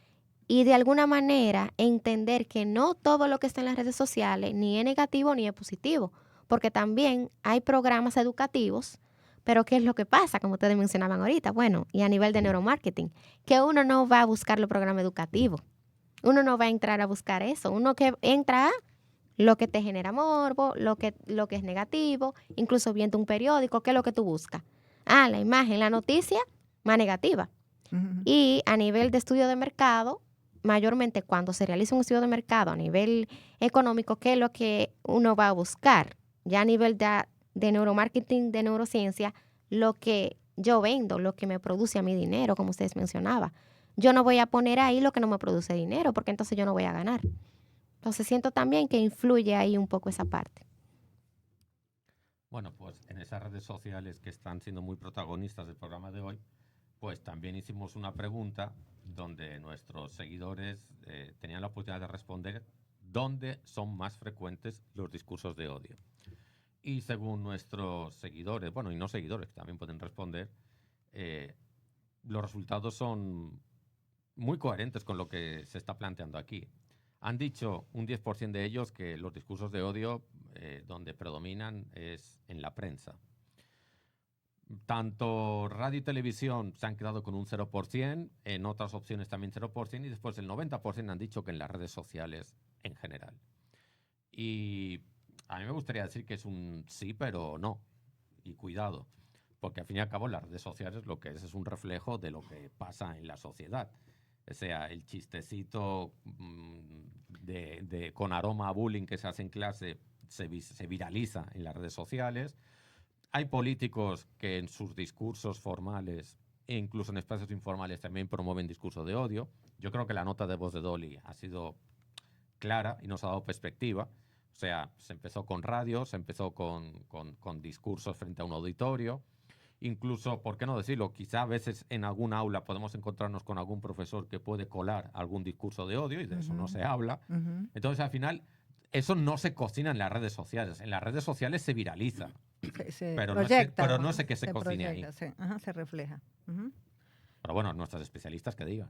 y de alguna manera entender que no todo lo que está en las redes sociales ni es negativo ni es positivo, porque también hay programas educativos, pero ¿qué es lo que pasa? Como ustedes mencionaban ahorita, bueno, y a nivel de neuromarketing, que uno no va a buscar los programas educativos, uno no va a entrar a buscar eso, uno que entra a lo que te genera morbo, lo que es negativo, incluso viendo un periódico, ¿qué es lo que tú buscas? Ah, la imagen, la noticia más negativa. Y a nivel de estudio de mercado, mayormente cuando se realiza un estudio de mercado a nivel económico, ¿qué es lo que uno va a buscar? Ya a nivel de neuromarketing, de neurociencia, lo que yo vendo, lo que me produce a mí dinero, como ustedes mencionaban. Yo no voy a poner ahí lo que no me produce dinero, porque entonces yo no voy a ganar. Entonces siento también que influye ahí un poco esa parte. Bueno, pues en esas redes sociales que están siendo muy protagonistas del programa de hoy, pues también hicimos una pregunta donde nuestros seguidores tenían la oportunidad de responder dónde son más frecuentes los discursos de odio. Y según nuestros seguidores, bueno, y no seguidores, que también pueden responder, los resultados son muy coherentes con lo que se está planteando aquí. Han dicho un 10% de ellos que los discursos de odio donde predominan es en la prensa. Tanto radio y televisión se han quedado con un 0%, en otras opciones también 0%, y después el 90% han dicho que en las redes sociales en general. Y a mí me gustaría decir que es un sí, pero no. Y cuidado, porque al fin y al cabo las redes sociales lo que es un reflejo de lo que pasa en la sociedad. O sea, el chistecito con aroma a bullying que se hace en clase se viraliza en las redes sociales. Hay políticos que en sus discursos formales e incluso en espacios informales también promueven discurso de odio. Yo creo que la nota de voz de Dolly ha sido clara y nos ha dado perspectiva. O sea, se empezó con radio, se empezó con discursos frente a un auditorio. Incluso, ¿por qué no decirlo? Quizá a veces en algún aula podemos encontrarnos con algún profesor que puede colar algún discurso de odio y de eso no se habla. Entonces, al final, eso no se cocina en las redes sociales. En las redes sociales se viraliza. Pero no es que se cocine ahí. Se refleja. Pero bueno, nuestros especialistas que digan.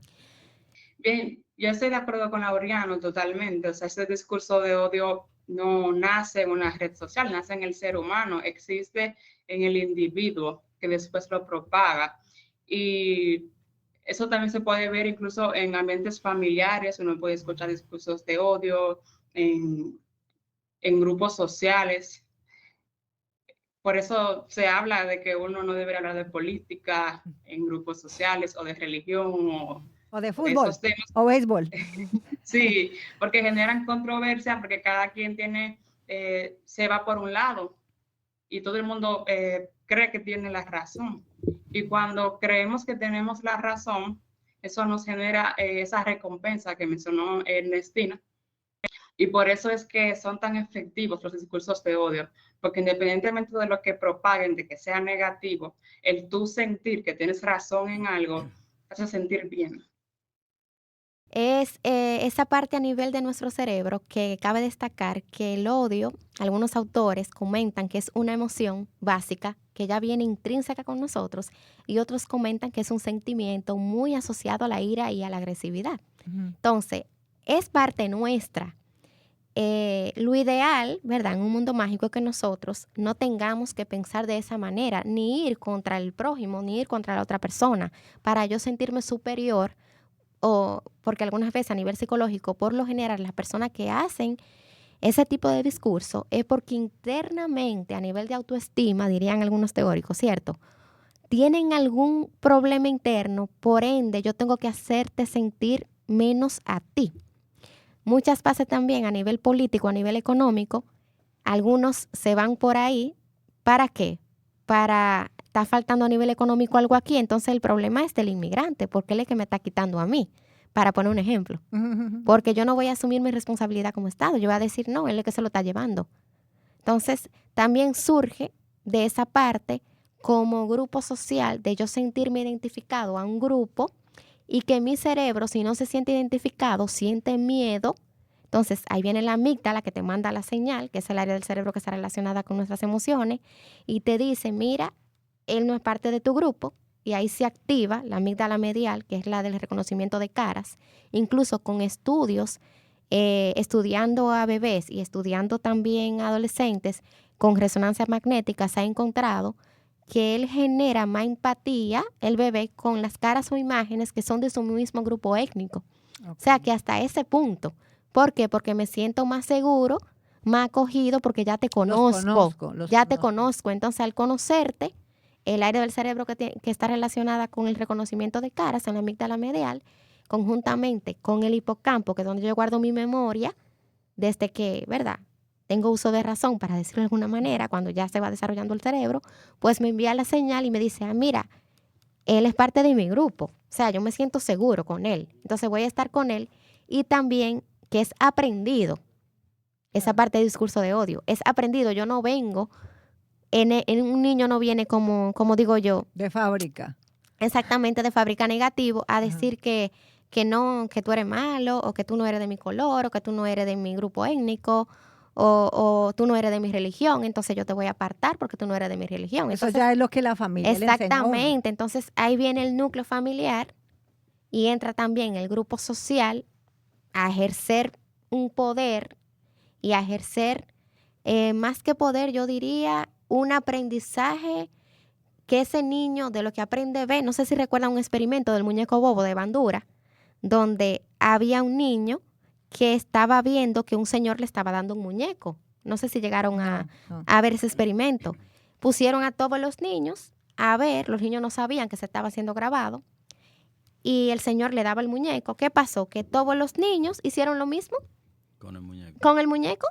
Bien, yo estoy de acuerdo con Laureano totalmente. O sea, ese discurso de odio no nace en una red social, nace en el ser humano, existe en el individuo que después lo propaga. Y eso también se puede ver incluso en ambientes familiares. Uno puede escuchar discursos de odio en grupos sociales. Por eso se habla de que uno no debería hablar de política en grupos sociales o de religión o de fútbol esos temas. O béisbol. Sí, porque generan controversia, porque cada quien se va por un lado y todo el mundo cree que tiene la razón. Y cuando creemos que tenemos la razón, eso nos genera esa recompensa que mencionó Ernestina. Y por eso es que son tan efectivos los discursos de odio, porque independientemente de lo que propaguen, de que sea negativo, el tú sentir que tienes razón en algo, te hace sentir bien. Es esa parte a nivel de nuestro cerebro que cabe destacar que el odio, algunos autores comentan que es una emoción básica que ya viene intrínseca con nosotros y otros comentan que es un sentimiento muy asociado a la ira y a la agresividad. Entonces, es parte nuestra. Lo ideal, ¿verdad? En un mundo mágico es que nosotros no tengamos que pensar de esa manera, ni ir contra el prójimo, ni ir contra la otra persona, para yo sentirme superior. O porque algunas veces a nivel psicológico, por lo general, las personas que hacen ese tipo de discurso es porque internamente, a nivel de autoestima, dirían algunos teóricos, ¿cierto? Tienen algún problema interno, por ende, yo tengo que hacerte sentir menos a ti. Muchas veces también a nivel político, a nivel económico, algunos se van por ahí, ¿para qué? Para está faltando a nivel económico algo aquí, entonces el problema es del inmigrante, porque él es que me está quitando a mí, para poner un ejemplo. Porque yo no voy a asumir mi responsabilidad como Estado, yo voy a decir, no, él es que se lo está llevando. Entonces, también surge de esa parte como grupo social, de yo sentirme identificado a un grupo y que mi cerebro, si no se siente identificado, siente miedo. Entonces, ahí viene la amígdala que te manda la señal, que es el área del cerebro que está relacionada con nuestras emociones, y te dice, mira, él no es parte de tu grupo, y ahí se activa la amígdala medial, que es la del reconocimiento de caras. Incluso con estudios, estudiando a bebés y estudiando también a adolescentes con resonancia magnética, se ha encontrado que él genera más empatía, el bebé, con las caras o imágenes que son de su mismo grupo étnico. Okay. O sea, que hasta ese punto. ¿Por qué? Porque me siento más seguro, más acogido, porque ya te conozco. Te conozco. Entonces, al conocerte, el área del cerebro que está relacionada con el reconocimiento de caras en la amígdala medial, conjuntamente con el hipocampo, que es donde yo guardo mi memoria, desde que, ¿verdad?, tengo uso de razón, para decirlo de alguna manera, cuando ya se va desarrollando el cerebro, pues me envía la señal y me dice, mira, él es parte de mi grupo. O sea, yo me siento seguro con él. Entonces voy a estar con él. Y también que es aprendido. Esa parte de discurso de odio. Es aprendido. Yo no vengo, en un niño no viene como digo yo. De fábrica. Exactamente, de fábrica negativo, a decir que no, que tú eres malo, o que tú no eres de mi color, o que tú no eres de mi grupo étnico, o tú no eres de mi religión, entonces yo te voy a apartar porque tú no eres de mi religión. Eso entonces, ya es lo que la familia le enseñó. Exactamente, entonces ahí viene el núcleo familiar y entra también el grupo social a ejercer un poder y a ejercer, más que poder, yo diría, un aprendizaje que ese niño de lo que aprende ve. No sé si recuerdan un experimento del muñeco bobo de Bandura, donde había un niño que estaba viendo que un señor le estaba dando un muñeco. No sé si llegaron a ver ese experimento. Pusieron a todos los niños a ver, los niños no sabían que se estaba siendo grabado, y el señor le daba el muñeco. ¿Qué pasó? Que todos los niños hicieron lo mismo. Con el muñeco. Con el muñeco.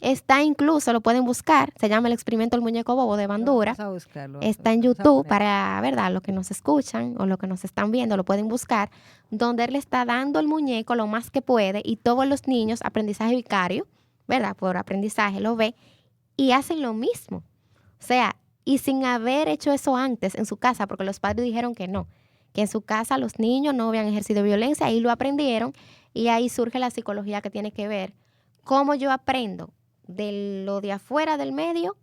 Está incluso, lo pueden buscar, se llama El experimento del muñeco bobo de Bandura. Vamos a buscarlo. Está en YouTube para, ¿verdad? Los que nos escuchan o los que nos están viendo, lo pueden buscar, donde él le está dando el muñeco lo más que puede y todos los niños, aprendizaje vicario, ¿verdad? Por aprendizaje lo ve y hacen lo mismo. O sea, y sin haber hecho eso antes en su casa, porque los padres dijeron que no, que en su casa los niños no habían ejercido violencia, ahí lo aprendieron y ahí surge la psicología que tiene que ver cómo yo aprendo de lo de afuera del medio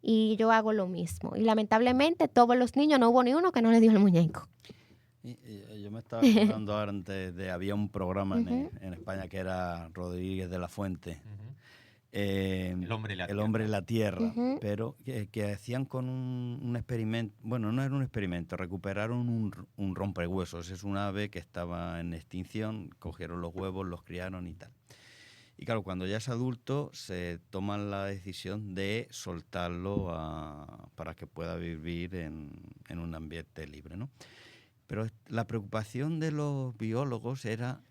y yo hago lo mismo. Y lamentablemente todos los niños, no hubo ni uno que no le dio el muñeco. Yo me estaba acordando antes había un programa en España que era Rodríguez de la Fuente. El hombre y la tierra. Pero que hacían con un experimento, bueno, no era un experimento, recuperaron un rompehuesos, es un ave que estaba en extinción, cogieron los huevos, los criaron y tal. Y claro, cuando ya es adulto, se toman la decisión de soltarlo para que pueda vivir en un ambiente libre, ¿no? Pero la preocupación de los biólogos era,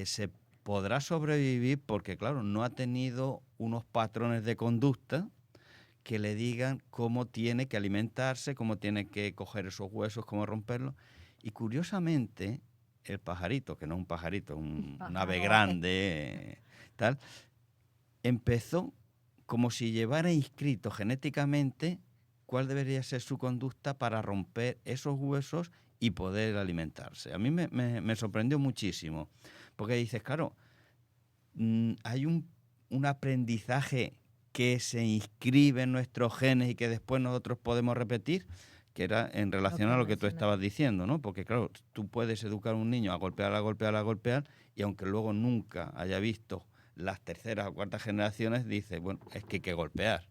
¿se podrá sobrevivir? Porque, claro, no ha tenido unos patrones de conducta que le digan cómo tiene que alimentarse, cómo tiene que coger esos huesos, cómo romperlos. Y curiosamente, el pajarito, que no es un pajarito, un ave grande, tal, empezó como si llevara inscrito genéticamente cuál debería ser su conducta para romper esos huesos y poder alimentarse. A mí me sorprendió muchísimo, porque dices, claro, hay un aprendizaje que se inscribe en nuestros genes y que después nosotros podemos repetir, que era en relación a lo que tú estabas diciendo, ¿no? Porque, claro, tú puedes educar a un niño a golpear, y aunque luego nunca haya visto las terceras o cuartas generaciones, dice, bueno, es que hay que golpear.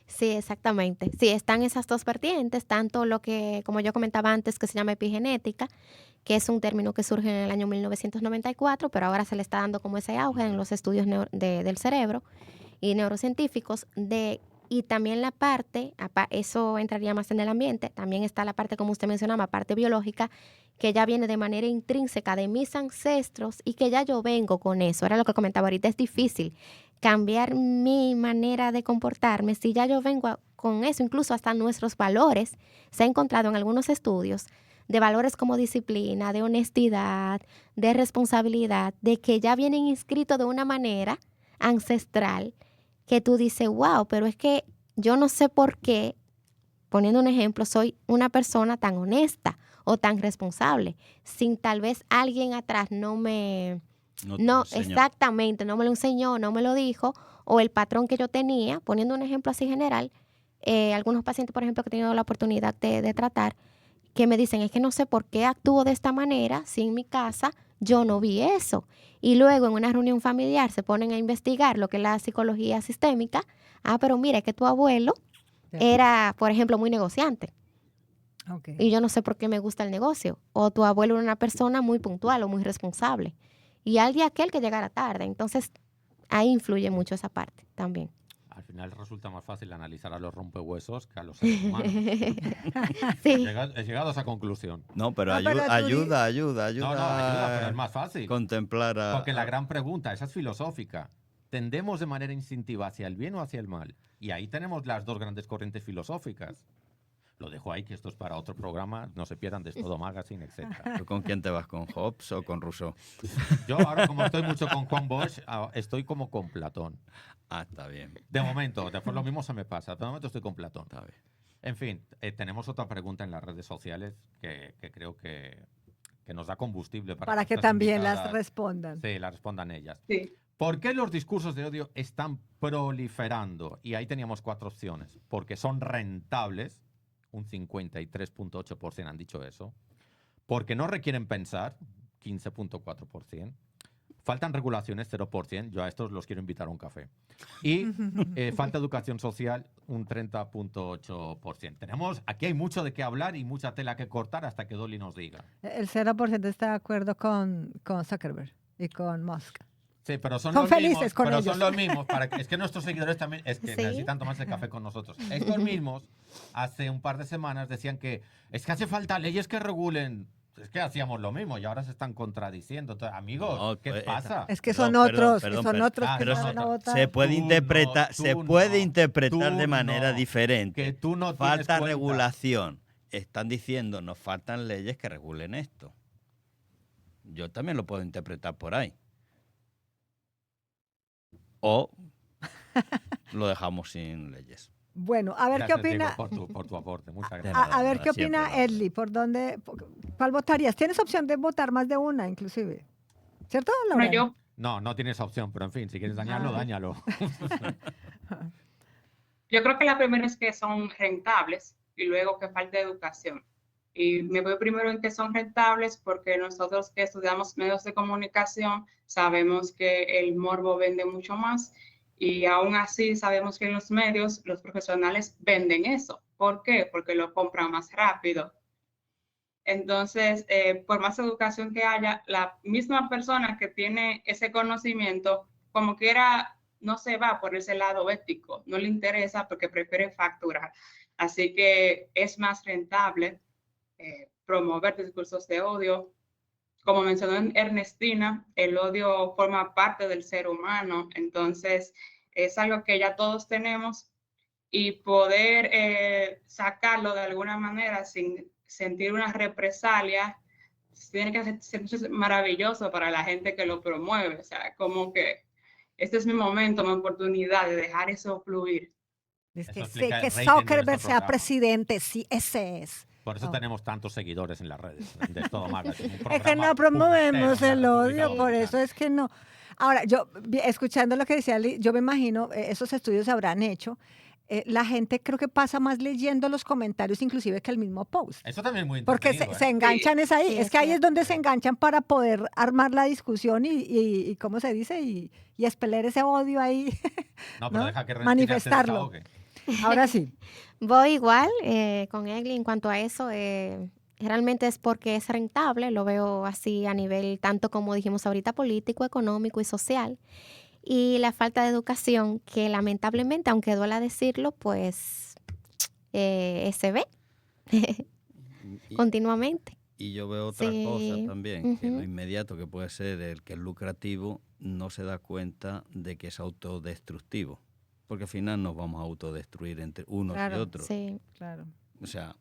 Sí, exactamente. Sí, están esas dos vertientes, tanto lo que, como yo comentaba antes, que se llama epigenética, que es un término que surge en el año 1994, pero ahora se le está dando como ese auge en los estudios del cerebro y neurocientíficos, y también la parte, eso entraría más en el ambiente, también está la parte, como usted mencionaba, parte biológica, que ya viene de manera intrínseca de mis ancestros y que ya yo vengo con eso. Era lo que comentaba ahorita, es difícil cambiar mi manera de comportarme si ya yo vengo con eso. Incluso hasta nuestros valores, se ha encontrado en algunos estudios de valores como disciplina, de honestidad, de responsabilidad, de que ya vienen inscritos de una manera ancestral que tú dices, wow, pero es que yo no sé por qué, poniendo un ejemplo, soy una persona tan honesta o tan responsable, sin tal vez alguien atrás exactamente, no me lo enseñó, no me lo dijo, o el patrón que yo tenía, poniendo un ejemplo así general, algunos pacientes, por ejemplo, que he tenido la oportunidad de tratar, que me dicen, es que no sé por qué actúo de esta manera, si en mi casa yo no vi eso. Y luego en una reunión familiar se ponen a investigar lo que es la psicología sistémica. Pero mira, es que tu abuelo era, por ejemplo, muy negociante. Okay. Y yo no sé por qué me gusta el negocio. O tu abuelo era una persona muy puntual o muy responsable. Y al día aquel que llegara tarde. Entonces, ahí influye mucho esa parte también. Al final resulta más fácil analizar a los rompehuesos que a los seres humanos. Sí. He llegado a esa conclusión. No, pero ayuda. No, ayuda, pero es más fácil. Contemplar Porque la gran pregunta, esa es filosófica. ¿Tendemos de manera instintiva hacia el bien o hacia el mal? Y ahí tenemos las dos grandes corrientes filosóficas. Lo dejo ahí, que esto es para otro programa. No se pierdan de Todo Magazine, etc. ¿Tú con quién te vas? ¿Con Hobbes o con Rousseau? Yo ahora, como estoy mucho con Juan Bosch, estoy como con Platón. Está bien. De momento, después lo mismo se me pasa. De momento estoy con Platón. Está bien. En fin, tenemos otra pregunta en las redes sociales que creo que nos da combustible para que también las respondan. Sí, las respondan ellas. Sí. ¿Por qué los discursos de odio están proliferando? Y ahí teníamos 4 opciones. Porque son rentables. Un 53.8% han dicho eso. Porque no requieren pensar, 15.4%. Faltan regulaciones, 0%. Yo a estos los quiero invitar a un café. Y falta educación social, un 30.8%. Aquí hay mucho de qué hablar y mucha tela que cortar hasta que Dolly nos diga. El 0% está de acuerdo con Zuckerberg y con Musk. Sí, pero son los mismos. Es que nuestros seguidores también necesitan tomarse el café con nosotros. Estos mismos, hace un par de semanas, decían que es que hace falta leyes que regulen es que hacíamos lo mismo y ahora se están contradiciendo. Entonces, amigos, No, ¿qué pues, pasa? Es que son Perdón, otros, perdón, que son perdón. otros que pero no van a votar. Se puede interpretar de tú manera no, diferente. que tú no tienes Falta cuenta. regulación. Están diciendo, nos faltan leyes que regulen esto. Yo también lo puedo interpretar por ahí. O lo dejamos sin leyes. Bueno, a ver qué Gracias, Diego, opina. por tu aporte. Muchas De gracias. nada. A ver qué siempre, opina nada. Edli, ¿cuál votarías? Tienes opción de votar más de una, inclusive. ¿Cierto, Laura? Bueno, No tienes opción, pero en fin, si quieres dañarlo, Ah. dañalo. yo creo que la primera es que son rentables y luego que falta educación. Y me voy primero en que son rentables porque nosotros que estudiamos medios de comunicación sabemos que el morbo vende mucho más y aún así sabemos que en los medios los profesionales venden eso. ¿Por qué? Porque lo compran más rápido. Entonces, por más educación que haya, la misma persona que tiene ese conocimiento, como quiera, no se va por ese lado ético, no le interesa porque prefiere facturar. Así que es más rentable promover discursos de odio. Como mencionó Ernestina, el odio forma parte del ser humano, entonces es algo que ya todos tenemos y poder sacarlo de alguna manera sin sentir una represalia, tiene que ser maravilloso para la gente que lo promueve. O sea, como que este es mi momento, mi oportunidad de dejar eso fluir. Es que Eso sí, explica el que rating de Zuckerberg nuestro sea programa. presidente, sí, ese es. Por eso Oh. tenemos tantos seguidores en las redes de Todo Magazine. Un Es que programa no promovemos puntero en el la odio, República por Dominicana. eso es que no. Ahora, yo, escuchando lo que decía Lee, yo me imagino, esos estudios se habrán hecho, la gente creo que pasa más leyendo los comentarios inclusive que el mismo post. Eso también es muy Porque entretenido. se enganchan es ahí, Sí, es es que ahí es cierto. donde se enganchan para poder armar la discusión y ¿cómo se dice? Y expeler ese odio ahí. No, pero ¿no? deja que Ernestina se Manifestarlo. desahogue. Ahora sí. Voy igual con Egli en cuanto a eso. Realmente es porque es rentable, lo veo así a nivel tanto como dijimos ahorita político, económico y social. Y la falta de educación que lamentablemente, aunque duela decirlo, pues se ve Y- continuamente. Y yo veo otra Sí. cosa también, que lo Ujú. inmediato que puede ser el que es lucrativo no se da cuenta de que es autodestructivo. Porque al final nos vamos a autodestruir entre unos y Claro, otros. Sí. Claro. O sea,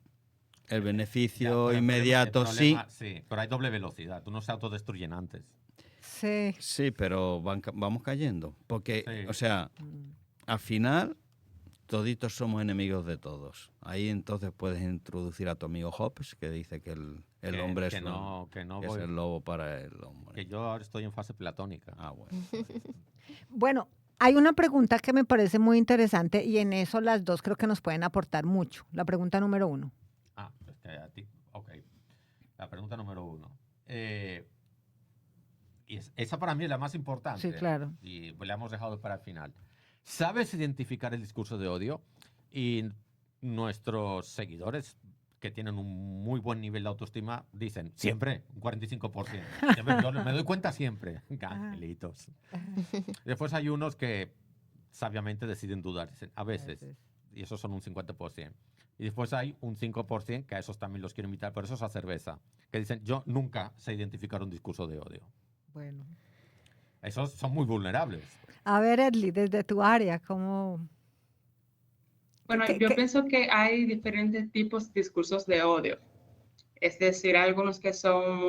el Ya, beneficio pero el inmediato problema- sí, pero hay doble velocidad. Tú no se autodestruyen antes. Sí. sí, pero vamos cayendo. Porque, Sí. o sea, Mm. al final toditos somos enemigos de todos. Ahí entonces puedes introducir a tu amigo Hobbes, que dice que el hombre que es, no, que no que es voy- el lobo para el hombre. que yo ahora estoy en fase platónica. Ah, bueno. Bueno, hay una pregunta que me parece muy interesante y en eso las dos creo que nos pueden aportar mucho. La pregunta número 1. Ah, es que a ti. Ok. La pregunta número 1. Esa para mí es la más importante. Sí, claro. Y la hemos dejado para el final. ¿Sabes identificar el discurso de odio? Y nuestros seguidores, que tienen un muy buen nivel de autoestima, dicen, siempre, un 45%. Siempre, yo me doy cuenta siempre. Angelitos. Después hay unos que sabiamente deciden dudar, dicen, a veces. Y esos son un 50%. Y después hay un 5%, que a esos también los quiero invitar, pero eso es a cerveza, que dicen, yo nunca sé identificar un discurso de odio. Bueno. Esos son muy vulnerables. A ver, Edli, desde tu área, ¿cómo? Bueno, ¿Qué- yo qué- pienso que hay diferentes tipos de discursos de odio. Es decir, hay algunos que son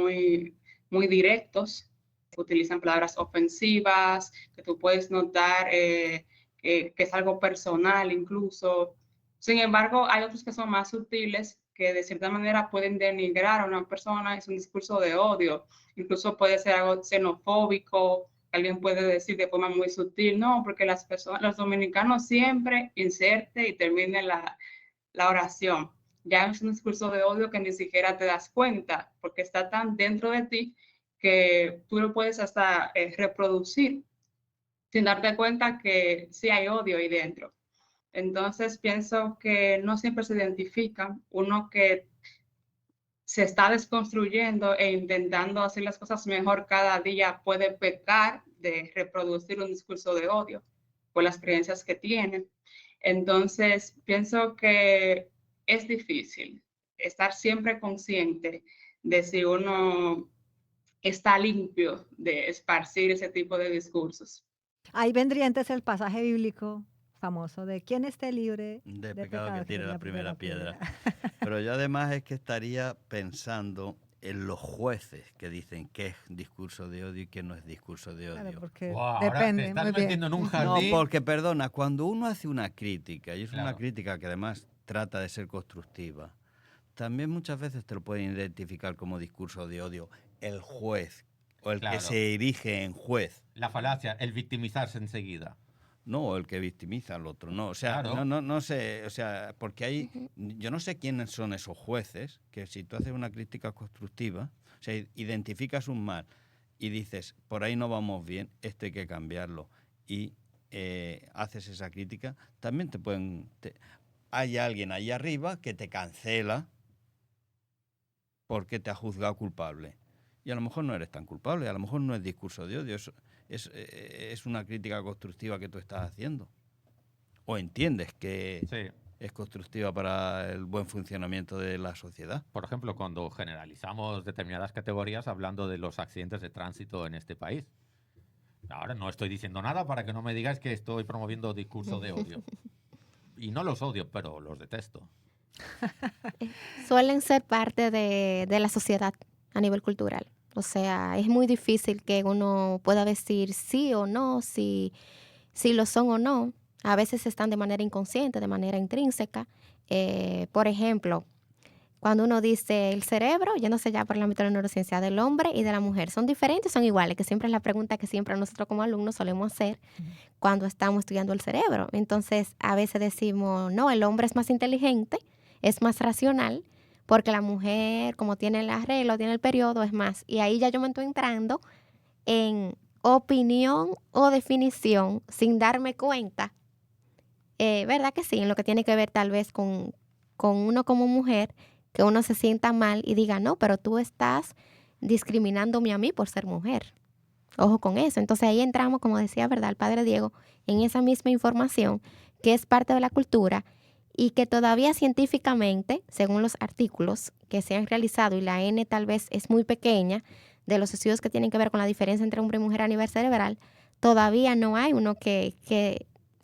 muy directos, que utilizan palabras ofensivas, que tú puedes notar que es algo personal incluso. Sin embargo, hay otros que son más sutiles, que de cierta manera pueden denigrar a una persona, es un discurso de odio. Incluso puede ser algo xenofóbico, alguien puede decir de forma muy sutil, no, porque las personas, los dominicanos siempre inserte y termine la oración. Ya es un discurso de odio que ni siquiera te das cuenta, porque está tan dentro de ti que tú lo puedes hasta reproducir sin darte cuenta que sí hay odio ahí dentro. Entonces pienso que no siempre se identifica. Uno que se está desconstruyendo e intentando hacer las cosas mejor cada día puede pecar de reproducir un discurso de odio por las creencias que tiene. Entonces, pienso que es difícil estar siempre consciente de si uno está limpio de esparcir ese tipo de discursos. Ahí vendría entonces el pasaje bíblico famoso de quien esté libre de pecado que tire la primera piedra. Pero yo además es que estaría pensando en los jueces que dicen qué es discurso de odio y qué no es discurso de odio. Claro, porque Wow, depende. ahora te estás muy bien. metiendo en un No, jardín. porque perdona, cuando uno hace una crítica, y es una Claro. crítica que además trata de ser constructiva, también muchas veces te lo pueden identificar como discurso de odio el juez o el Claro. que se erige en juez. La falacia, el victimizarse enseguida. No, el que victimiza al otro, no. O sea, Claro. no sé, o sea, porque hay, yo no sé quiénes son esos jueces, que si tú haces una crítica constructiva, o sea, identificas un mal y dices, por ahí no vamos bien, esto hay que cambiarlo, y haces esa crítica, también te pueden... hay alguien ahí arriba que te cancela porque te ha juzgado culpable. Y a lo mejor no eres tan culpable, a lo mejor no es discurso de odio, es una crítica constructiva que tú estás haciendo. O entiendes que es constructiva para el buen funcionamiento de la sociedad. Por ejemplo, cuando generalizamos determinadas categorías hablando de los accidentes de tránsito en este país. Ahora no estoy diciendo nada para que no me digáis que estoy promoviendo discurso de odio. Y no los odio, pero los detesto. Suelen ser parte de la sociedad a nivel cultural. O sea, es muy difícil que uno pueda decir sí o no, si lo son o no. A veces están de manera inconsciente, de manera intrínseca. Por ejemplo, cuando uno dice el cerebro, yéndose ya por el ámbito de la neurociencia, del hombre y de la mujer, ¿son diferentes o son iguales? Que siempre es la pregunta que siempre nosotros como alumnos solemos hacer cuando estamos estudiando el cerebro. Entonces, a veces decimos, no, el hombre es más inteligente, es más racional, porque la mujer, como tiene la regla, tiene el periodo, es más. Y ahí ya yo me estoy entrando en opinión o definición sin darme cuenta. ¿Verdad que sí? En lo que tiene que ver tal vez con uno como mujer, que uno se sienta mal y diga, no, pero tú estás discriminándome a mí por ser mujer. Ojo con eso. Entonces ahí entramos, como decía, ¿verdad?, el padre Diego, en esa misma información que es parte de la cultura y que todavía científicamente, según los artículos que se han realizado, y la N tal vez es muy pequeña, de los estudios que tienen que ver con la diferencia entre hombre y mujer a nivel cerebral, todavía no hay uno que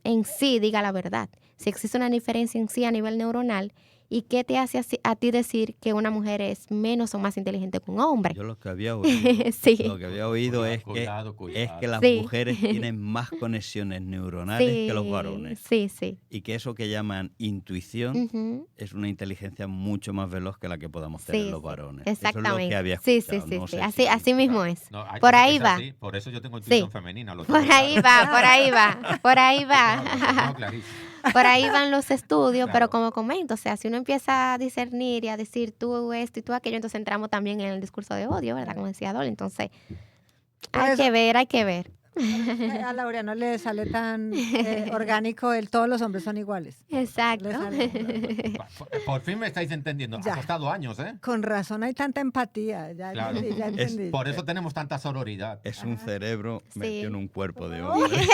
en sí diga la verdad. Si existe una diferencia en sí a nivel neuronal, ¿y qué te hace a ti decir que una mujer es menos o más inteligente que un hombre? Yo lo que había oído, Sí. lo que había oído Cuidado. es que las Sí. mujeres tienen más conexiones neuronales que los varones. Sí, sí. Y que eso que llaman intuición Ujú. es una inteligencia mucho más veloz que la que podamos tener Sí, los sí, varones. exactamente. Eso es lo que había Sí, escuchado. sí, no sí. sé Así, si- así mismo es. No, Por es ahí va. así, por eso yo tengo intuición Sí. femenina. Lo Por tengo ahí claro. va, por ahí va, por ahí va. Lo tengo clarísimo. Por ahí van los estudios, Claro. pero como comento, o sea, si uno empieza a discernir y a decir tú esto y tú aquello, entonces entramos también en el discurso de odio, ¿verdad? Como decía Dolly. Entonces, Por hay eso- que ver, hay que ver. A Laura no le sale tan orgánico el todos los hombres son iguales. Exacto. Le sale- Por fin me estáis entendiendo. Ya. Ha costado años, ¿eh? Con razón hay tanta empatía. Ya Claro. entendí, ya entendí. Por eso tenemos tanta sororidad. Es un cerebro Sí. metido en un cuerpo de hombre.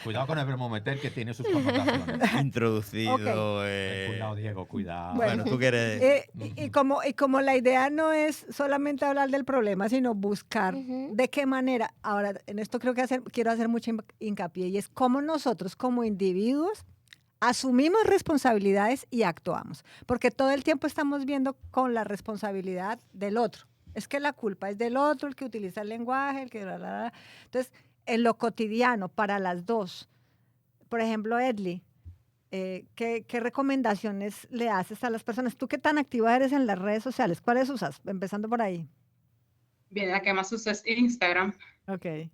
Cuidado con el verbo meter, que tiene sus connotaciones. Introducido. Cuidado, Diego, cuidado. Bueno, tú que eres... Y como la idea no es solamente hablar del problema, sino buscar de qué manera, ahora en esto creo que quiero hacer mucho hincapié, y es cómo nosotros como individuos asumimos responsabilidades y actuamos, porque todo el tiempo estamos viendo con la responsabilidad del otro. Es que la culpa es del otro, el que utiliza el lenguaje, el que... Entonces, en lo cotidiano, para las dos, por ejemplo, Edli, ¿qué recomendaciones le haces a las personas? ¿Tú qué tan activa eres en las redes sociales? ¿Cuáles usas? Empezando por ahí. Bien, la que más uso es Instagram. Okay.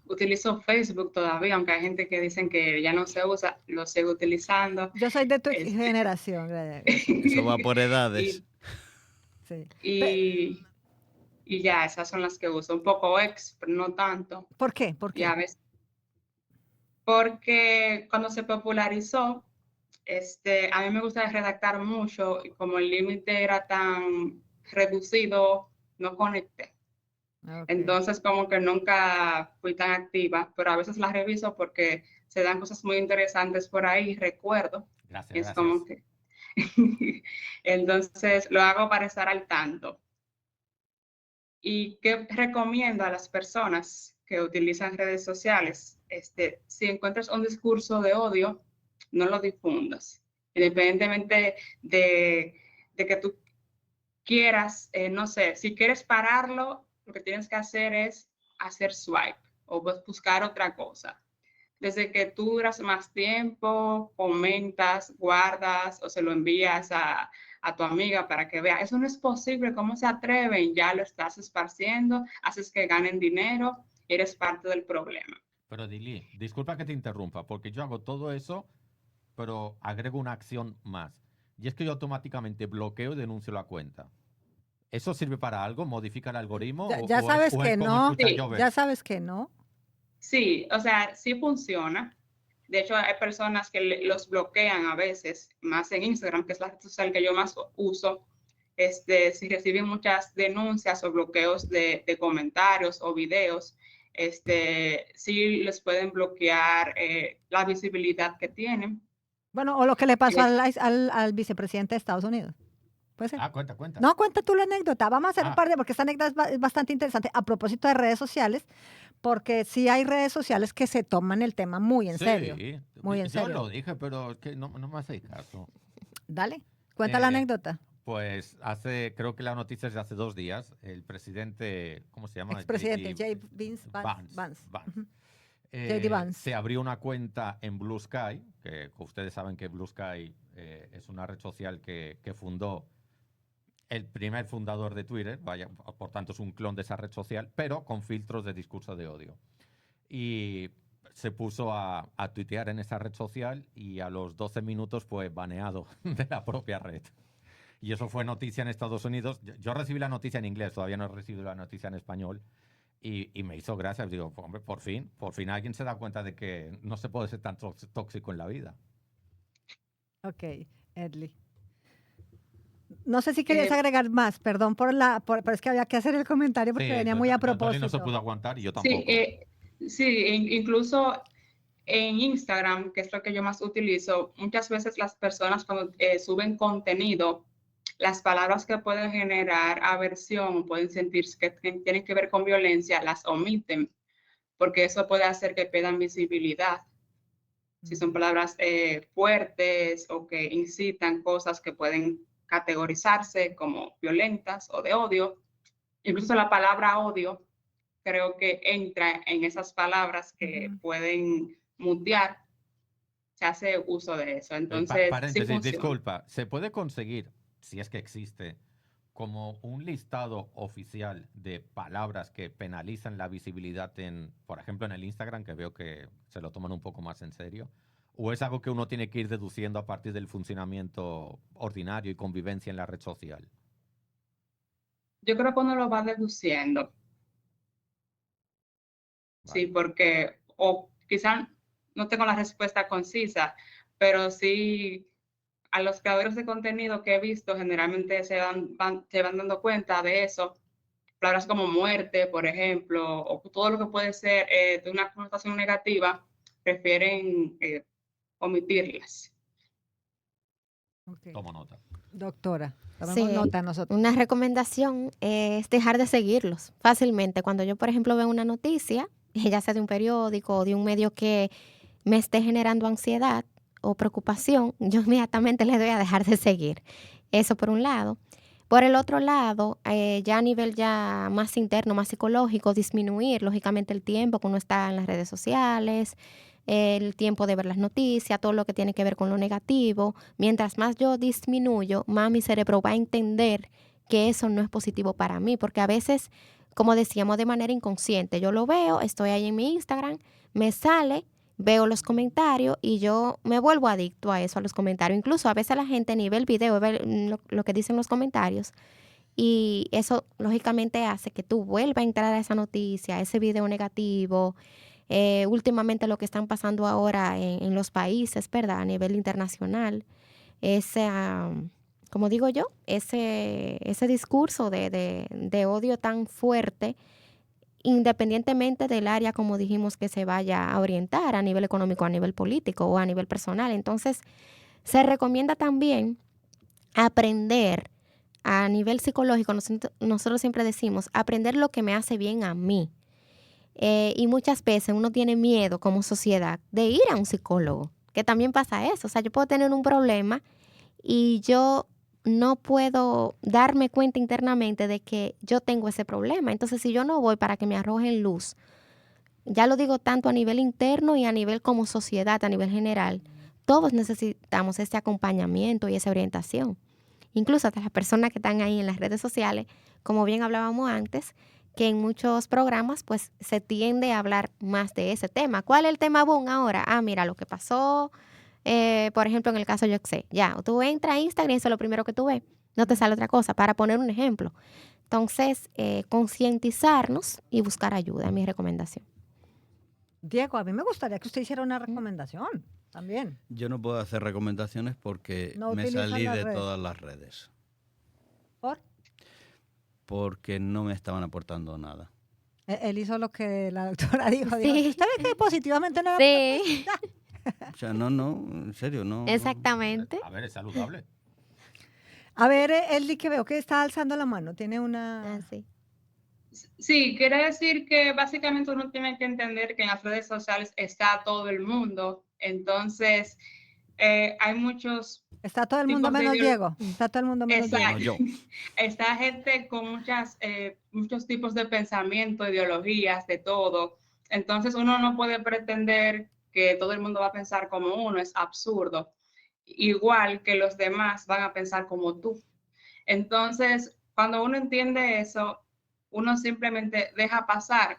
Utilizo Facebook todavía, aunque hay gente que dicen que ya no se usa, lo sigo utilizando. Yo soy de tu generación. Eso va por edades. Sí. Y ya, esas son las que uso. Un poco X, pero no tanto. ¿Por qué? ¿Por qué? Ya ves. Porque cuando se popularizó, a mí me gusta redactar mucho y como el límite era tan reducido, no conecté. Okay. Entonces como que nunca fui tan activa, pero a veces las reviso porque se dan cosas muy interesantes por ahí, recuerdo. Gracias, es gracias. como que Entonces, lo hago para estar al tanto. ¿Y qué recomiendo a las personas que utilizan redes sociales? Si encuentras un discurso de odio, no lo difundas. Independientemente de que tú quieras, no sé, si quieres pararlo, lo que tienes que hacer es hacer swipe o buscar otra cosa. Desde que tú duras más tiempo, comentas, guardas o se lo envías a tu amiga para que vea. Eso no es posible, ¿cómo se atreven? Ya lo estás esparciendo, haces que ganen dinero, eres parte del problema. Pero Dili, disculpa que te interrumpa, porque yo hago todo eso, pero agrego una acción más. Y es que yo automáticamente bloqueo y denuncio la cuenta. ¿Eso sirve para algo? ¿Modifica el algoritmo? Ya sabes que no, Sí. ya sabes que no. Sí, o sea, sí funciona. De hecho, hay personas que los bloquean a veces, más en Instagram, que es la red social que yo más uso. Si reciben muchas denuncias o bloqueos de comentarios o videos, sí les pueden bloquear la visibilidad que tienen. Bueno, o lo que le pasó al vicepresidente de Estados Unidos. ¿Puede ser? Cuenta. No, cuenta tú la anécdota. Vamos a hacer un par de, porque esta anécdota es bastante interesante a propósito de redes sociales, porque sí hay redes sociales que se toman el tema muy en serio. Muy en serio. Yo lo dije, pero es que no me hacéis caso. Dale, cuenta la anécdota. Pues creo que la noticia es de hace 2 días, el presidente, ¿cómo se llama? Expresidente J.D. Vance. J.D. Vance. Se abrió una cuenta en Blue Sky, que ustedes saben que Blue Sky es una red social que fundó el primer fundador de Twitter, por tanto es un clon de esa red social, pero con filtros de discurso de odio. Y se puso a tuitear en esa red social y a los 12 minutos fue baneado de la propia red. Y eso fue noticia en Estados Unidos. Yo recibí la noticia en inglés, todavía no he recibido la noticia en español. Y me hizo gracia. Digo, hombre, por fin alguien se da cuenta de que no se puede ser tan tóxico en la vida. Ok, Edley. No sé si querías agregar más, perdón pero es que había que hacer el comentario porque venía muy a propósito. No se pudo aguantar y yo tampoco. Sí, incluso en Instagram, que es lo que yo más utilizo, muchas veces las personas cuando suben contenido, las palabras que pueden generar aversión, pueden sentirse que tienen que ver con violencia, las omiten, porque eso puede hacer que pierdan visibilidad. Si son palabras fuertes o que incitan cosas que pueden categorizarse como violentas o de odio, incluso la palabra odio creo que entra en esas palabras que pueden mutear, se hace uso de eso. Entonces, paréntesis, disculpa, ¿se puede conseguir, si es que existe, como un listado oficial de palabras que penalizan la visibilidad por ejemplo, en el Instagram, que veo que se lo toman un poco más en serio? ¿O es algo que uno tiene que ir deduciendo a partir del funcionamiento ordinario y convivencia en la red social? Yo creo que uno lo va deduciendo. Vale. Sí, porque, o quizás no tengo la respuesta concisa, pero sí a los creadores de contenido que he visto generalmente se van dando cuenta de eso. Palabras como muerte, por ejemplo, o todo lo que puede ser de una connotación negativa, prefieren omitirlas. Okay. Tomo nota. Doctora, tomemos nota nosotros. Una recomendación es dejar de seguirlos fácilmente. Cuando yo, por ejemplo, veo una noticia, ya sea de un periódico o de un medio que me esté generando ansiedad o preocupación, yo inmediatamente le doy a dejar de seguir. Eso por un lado. Por el otro lado, ya a nivel ya más interno, más psicológico, disminuir lógicamente el tiempo que uno está en las redes sociales, el tiempo de ver las noticias, todo lo que tiene que ver con lo negativo. Mientras más yo disminuyo, más mi cerebro va a entender que eso no es positivo para mí, porque a veces, como decíamos, de manera inconsciente, yo lo veo, estoy ahí en mi Instagram, me sale, veo los comentarios y yo me vuelvo adicto a eso, a los comentarios. Incluso a veces la gente ni ve el video, ve lo que dicen los comentarios. Y eso lógicamente hace que tú vuelvas a entrar a esa noticia, a ese video negativo. Últimamente lo que están pasando ahora en los países, ¿verdad? A nivel internacional, como digo yo, ese discurso de odio tan fuerte, independientemente del área, como dijimos, que se vaya a orientar a nivel económico, a nivel político o a nivel personal. Entonces, se recomienda también aprender a nivel psicológico, nosotros siempre decimos, aprender lo que me hace bien a mí. Y muchas veces uno tiene miedo como sociedad de ir a un psicólogo, que también pasa eso. O sea, yo puedo tener un problema y yo no puedo darme cuenta internamente de que yo tengo ese problema. Entonces, si yo no voy para que me arrojen luz, ya lo digo tanto a nivel interno y a nivel como sociedad, a nivel general, todos necesitamos ese acompañamiento y esa orientación. Incluso hasta las personas que están ahí en las redes sociales, como bien hablábamos antes, que en muchos programas pues se tiende a hablar más de ese tema. ¿Cuál es el tema boom ahora? Mira lo que pasó, por ejemplo, en el caso yo sé, ya, tú entras a Instagram y eso es lo primero que tú ves, no te sale otra cosa, para poner un ejemplo. Entonces, concientizarnos y buscar ayuda es mi recomendación. Diego, a mí me gustaría que usted hiciera una recomendación también. Yo no puedo hacer recomendaciones porque No me utiliza salí las de redes. todas las redes. ¿Por? Porque no me estaban aportando nada. Él hizo lo que la doctora dijo. Sí. Dijo, ¿usted ve que positivamente no? Sí. O sea, no, en serio, no. Exactamente. A ver, es saludable. A ver, Eli, que veo que está alzando la mano. Tiene una... Sí. Sí, quiere decir que básicamente uno tiene que entender que en las redes sociales está todo el mundo. Entonces, hay muchos... Está todo el mundo menos Diego. Está todo el mundo menos Exacto. Diego. Está gente con muchos tipos de pensamiento, ideologías, de todo. Entonces, uno no puede pretender que todo el mundo va a pensar como uno. Es absurdo. Igual que los demás van a pensar como tú. Entonces, cuando uno entiende eso, uno simplemente deja pasar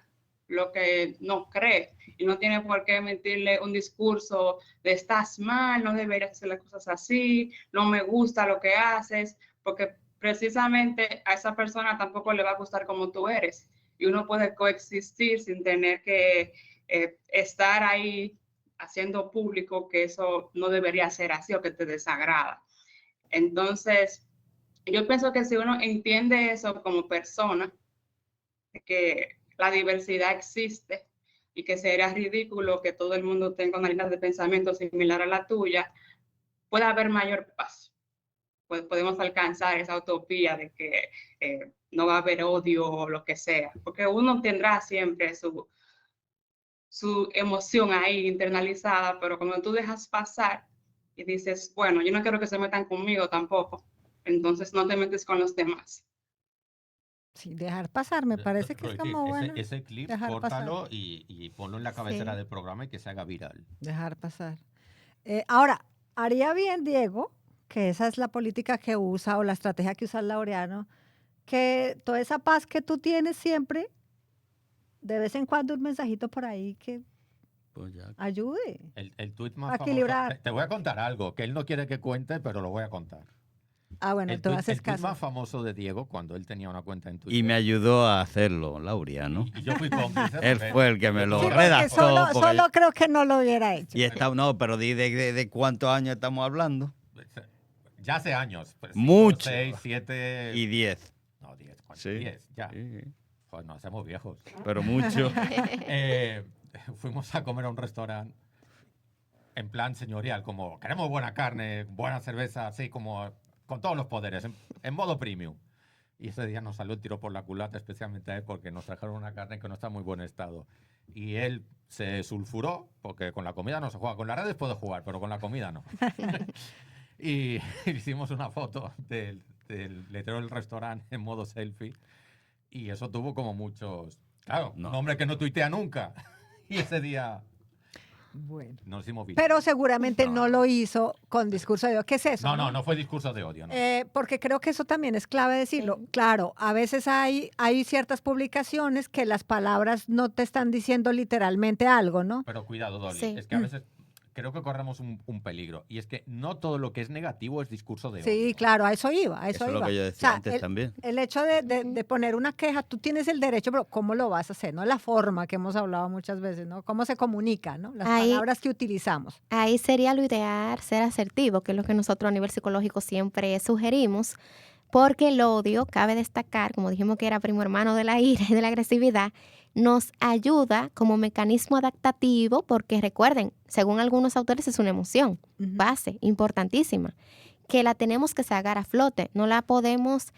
lo que no cree y no tiene por qué emitirle un discurso de estás mal, no deberías hacer las cosas así, no me gusta lo que haces, porque precisamente a esa persona tampoco le va a gustar como tú eres y uno puede coexistir sin tener que estar ahí haciendo público que eso no debería ser así o que te desagrada. Entonces, yo pienso que si uno entiende eso como persona, que la diversidad existe y que sería ridículo que todo el mundo tenga una línea de pensamiento similar a la tuya, puede haber mayor paz. Podemos alcanzar esa utopía de que no va a haber odio o lo que sea, porque uno tendrá siempre su emoción ahí internalizada, pero cuando tú dejas pasar y dices, bueno, yo no quiero que se metan conmigo tampoco, entonces no te metes con los demás. Sí, dejar pasar, me parece que es como bueno. Ese clip, dejar córtalo y ponlo en la cabecera del programa y que se haga viral. Dejar pasar. Ahora, haría bien, Diego, que esa es la política que usa o la estrategia que usa el Laureano, que toda esa paz que tú tienes siempre, de vez en cuando un mensajito por ahí que pues ya ayude. El tuit más a equilibrar. famoso. Te voy a contar algo que él no quiere que cuente, pero lo voy a contar. Bueno, tú haces el tuit caso. más famoso de Diego, cuando él tenía una cuenta en Twitter. Y me ayudó a hacerlo, Laureano. Y yo fui cómplice. Él fue el que me lo Sí, redactó. solo creo que no lo hubiera hecho. Y está, no, pero de cuántos años estamos hablando. Ya hace años. Pues, Mucho. 6, 7... Y 10. No, 10. Sí. 10, ya. Sí. Pues nos hacemos viejos. Pero mucho. Fuimos a comer a un restaurante en plan señorial, como queremos buena carne, buena cerveza, así como con todos los poderes, en modo premium. Y ese día nos salió el tiro por la culata, especialmente a él, porque nos trajeron una carne que no está en muy buen estado. Y él se sulfuró, porque con la comida no se juega. Con las redes puedo jugar, pero con la comida no. Y hicimos una foto del letrero del restaurante en modo selfie. Y eso tuvo como muchos... Claro, un hombre que no tuitea nunca. Y ese día... Bueno. Nos hicimos bien. Pero seguramente no lo hizo con discurso de odio. ¿Qué es eso? No fue discurso de odio. No. Porque creo que eso también es clave decirlo. Sí. Claro, a veces hay ciertas publicaciones que las palabras no te están diciendo literalmente algo, ¿no? Pero cuidado, Dolly. Sí. Es que a veces creo que corremos un peligro. Y es que no todo lo que es negativo es discurso de odio. Sí, claro, a eso iba. Eso es lo que yo decía antes también. El hecho de poner una queja, tú tienes el derecho, pero ¿cómo lo vas a hacer? ¿No? La forma que hemos hablado muchas veces, ¿no? ¿Cómo se comunica, ¿no? Las palabras que utilizamos. Ahí sería lo ideal ser asertivo, que es lo que nosotros a nivel psicológico siempre sugerimos, porque el odio, cabe destacar, como dijimos que era primo hermano de la ira y de la agresividad, nos ayuda como mecanismo adaptativo porque recuerden, según algunos autores es una emoción base importantísima que la tenemos que sacar a flote, no la podemos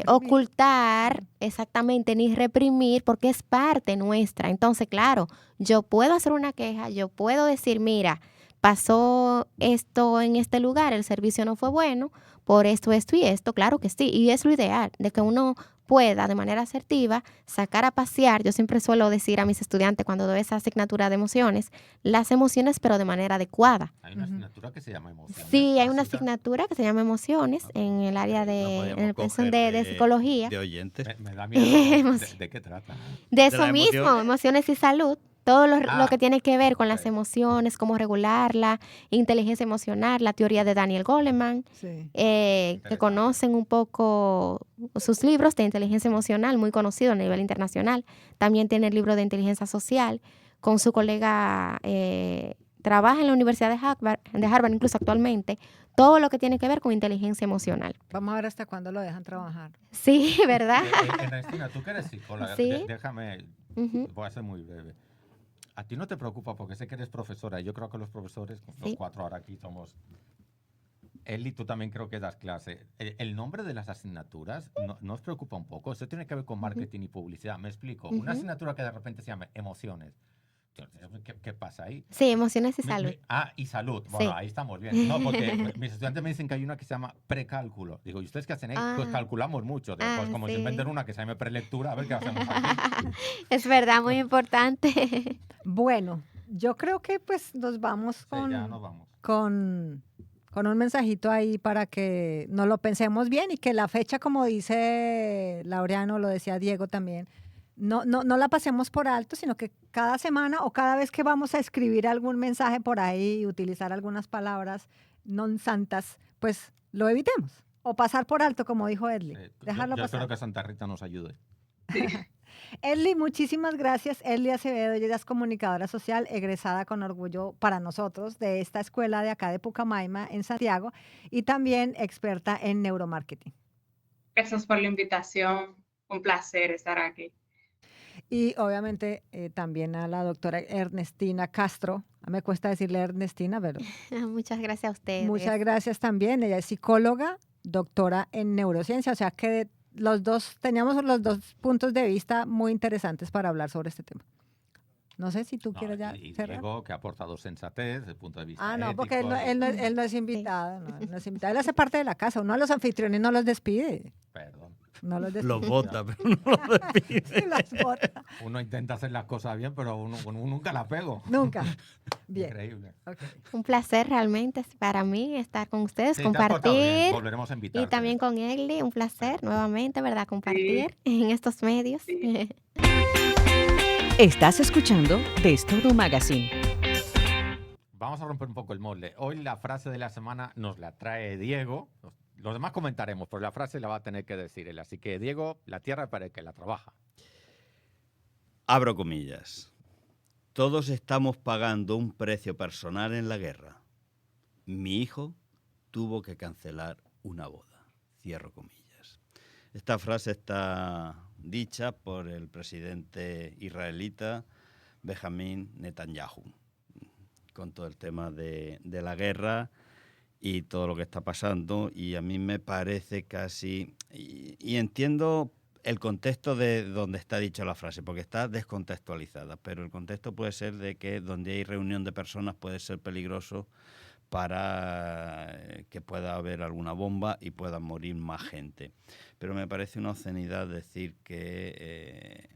ocultar exactamente ni reprimir porque es parte nuestra. Entonces, claro, yo puedo hacer una queja, yo puedo decir, mira, pasó esto en este lugar, el servicio no fue bueno, por esto y esto, claro que sí, y es lo ideal, de que uno pueda de manera asertiva sacar a pasear. Yo siempre suelo decir a mis estudiantes cuando doy esa asignatura de emociones, las emociones pero de manera adecuada. Hay una asignatura que se llama emociones. Sí, hay una asignatura que se llama emociones en el área en el pensum de psicología. De oyentes. Me da miedo. ¿De qué trata? De eso mismo, emociones y salud. Todo lo que tiene que ver con las emociones, cómo regularla, inteligencia emocional, la teoría de Daniel Goleman, que conocen un poco sus libros de inteligencia emocional, muy conocido a nivel internacional. También tiene el libro de inteligencia social, con su colega, trabaja en la Universidad de Harvard, incluso actualmente, todo lo que tiene que ver con inteligencia emocional. Vamos a ver hasta cuándo lo dejan trabajar. Sí, ¿verdad? Ernestina, tú que eres psicóloga, ¿Sí? déjame, voy a ser muy breve. A ti no te preocupa porque sé que eres profesora y yo creo que los profesores, los 4 ahora aquí somos... Eli, tú también creo que das clase. El nombre de las asignaturas no os preocupa un poco. Eso tiene que ver con marketing y publicidad. Me explico. Una asignatura que de repente se llama emociones. ¿Qué pasa ahí? Sí, emociones y salud. Y salud. Bueno, ahí estamos bien. No, porque mis estudiantes me dicen que hay una que se llama precálculo. Digo, ¿y ustedes qué hacen ahí? Pues calculamos mucho. Pues como si inventen una que se llame prelectura, a ver qué hacemos aquí. Es verdad, muy importante. Bueno, yo creo que pues nos vamos con un mensajito ahí para que nos lo pensemos bien y que la fecha, como dice Laureano, lo decía Diego también, no la pasemos por alto, sino que cada semana o cada vez que vamos a escribir algún mensaje por ahí y utilizar algunas palabras non santas, pues lo evitemos. O pasar por alto, como dijo Edli. Dejarlo yo pasar. espero que Santa Rita nos ayude. Edli, muchísimas gracias. Edli Acevedo, ella es comunicadora social, egresada con orgullo para nosotros de esta escuela de acá de Pucamaima, en Santiago, y también experta en neuromarketing. Gracias por la invitación. Un placer estar aquí. Y obviamente también a la doctora Ernestina Castro. Me cuesta decirle Ernestina, pero... Muchas gracias a ustedes. Muchas gracias también. Ella es psicóloga, doctora en neurociencia, o sea que teníamos los dos puntos de vista muy interesantes para hablar sobre este tema. No sé si tú quieres ya cerrar. Diego, que ha aportado sensatez desde el punto de vista ético. Porque él no es invitado. No es invitado. Él hace parte de la casa. Uno a los anfitriones no los despide. Perdón. No los despide. Los vota, pero no los despide. Sí, los vota. Uno intenta hacer las cosas bien, pero uno nunca la pego. Nunca. Bien. Increíble. Okay. Un placer realmente para mí estar con ustedes, compartir. Bien. Volveremos a invitarte. Y también con Eli, un placer nuevamente, ¿verdad? Compartir en estos medios. Sí. Estás escuchando Destodo Magazine. Vamos a romper un poco el molde. Hoy la frase de la semana nos la trae Diego. Los demás comentaremos, pero la frase la va a tener que decir él. Así que, Diego, la tierra para el que la trabaja. Abro comillas. Todos estamos pagando un precio personal en la guerra. Mi hijo tuvo que cancelar una boda. Cierro comillas. Esta frase está dicha por el presidente israelita Benjamín Netanyahu, con todo el tema de la guerra y todo lo que está pasando, y a mí me parece casi, y entiendo el contexto de donde está dicha la frase, porque está descontextualizada, pero el contexto puede ser de que donde hay reunión de personas puede ser peligroso para que pueda haber alguna bomba y pueda morir más gente. Pero me parece una obscenidad decir que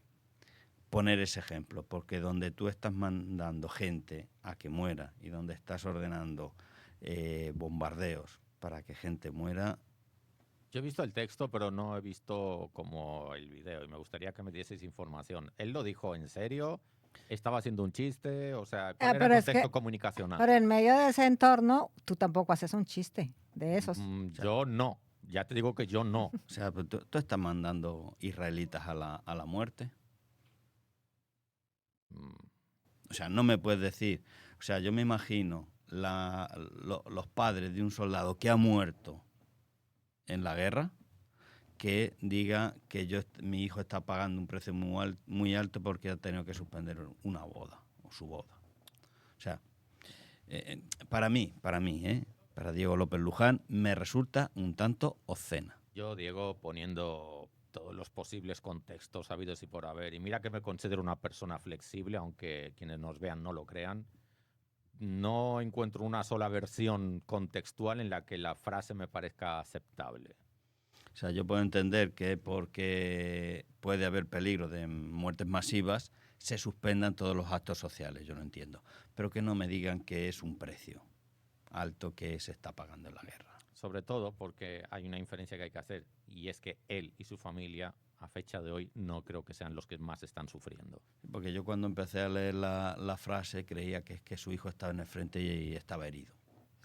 poner ese ejemplo, porque donde tú estás mandando gente a que muera y donde estás ordenando bombardeos para que gente muera. Yo he visto el texto, pero no he visto como el video y me gustaría que me dieses información. ¿Él lo dijo en serio? ¿Estaba haciendo un chiste? O sea, ¿cuál era el contexto comunicacional? Pero en medio de ese entorno, tú tampoco haces un chiste de esos. Yo no. Ya te digo que yo no. O sea, ¿tú estás mandando israelitas a la muerte? O sea, no me puedes decir. O sea, yo me imagino los padres de un soldado que ha muerto en la guerra, que diga que mi hijo está pagando un precio muy alto porque ha tenido que suspender una boda o su boda. O sea, para mí, para Diego López Luján me resulta un tanto obscena. Yo, Diego, poniendo todos los posibles contextos habidos y por haber, y mira que me considero una persona flexible, aunque quienes nos vean no lo crean, no encuentro una sola versión contextual en la que la frase me parezca aceptable. O sea, yo puedo entender que porque puede haber peligro de muertes masivas, se suspendan todos los actos sociales, yo lo entiendo. Pero que no me digan que es un precio alto que se está pagando en la guerra. Sobre todo porque hay una inferencia que hay que hacer, y es que él y su familia, a fecha de hoy, no creo que sean los que más están sufriendo. Porque yo cuando empecé a leer la frase creía que es que su hijo estaba en el frente y estaba herido.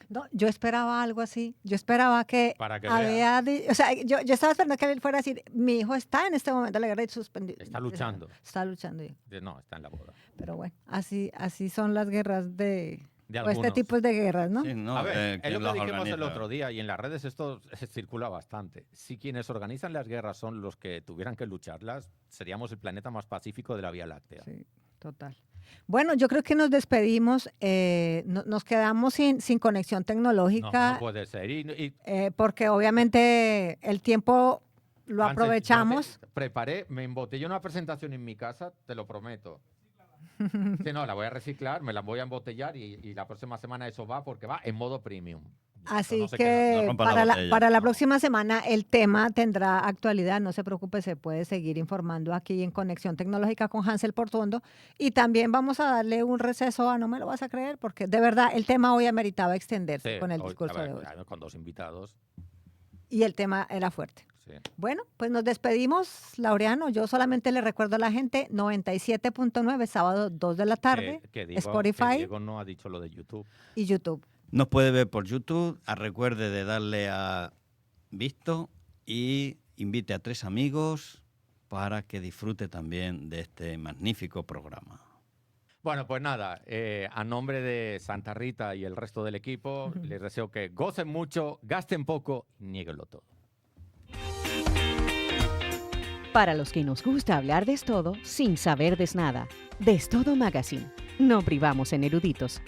No, yo esperaba algo así. Yo esperaba que, Para que o sea, yo estaba esperando que él fuera a decir, mi hijo está en este momento en la guerra y suspendido. Está luchando. Está luchando. No, está en la boda. Pero bueno, así son las guerras de o algunos. este tipo de guerras, ¿no? Sí, no, A ver, es lo que dijimos organiza. el otro día, y en las redes esto circula bastante. Si quienes organizan las guerras son los que tuvieran que lucharlas, seríamos el planeta más pacífico de la Vía Láctea. Sí, total. Bueno, yo creo que nos despedimos, nos quedamos sin conexión tecnológica. No puede ser. Porque obviamente el tiempo lo Hansen, aprovechamos. Preparé, me embotellé una presentación en mi casa, te lo prometo. Sí, no, la voy a reciclar, me la voy a embotellar y la próxima semana eso va porque va en modo premium. Así no se que queda, no rompa la botella. para la próxima semana el tema tendrá actualidad, no se preocupe, se puede seguir informando aquí en Conexión Tecnológica con Hansel Portuondo, y también vamos a darle un receso a No me lo vas a creer, porque de verdad el tema hoy ameritaba extenderse con el discurso de hoy. Con dos invitados. Y el tema era fuerte. Sí. Bueno, pues nos despedimos, Laureano. Yo solamente le recuerdo a la gente, 97.9, sábado 2 de la tarde, Que Diego, Spotify que Diego no ha dicho lo de YouTube. y YouTube. Nos puede ver por YouTube. Recuerde de darle a visto y invite a 3 amigos para que disfrute también de este magnífico programa. Bueno, pues nada, a nombre de Santa Rita y el resto del equipo, les deseo que gocen mucho, gasten poco y niéguenlo todo. Para los que nos gusta hablar de todo sin saber de nada. De Todo Magazine. No privamos en eruditos.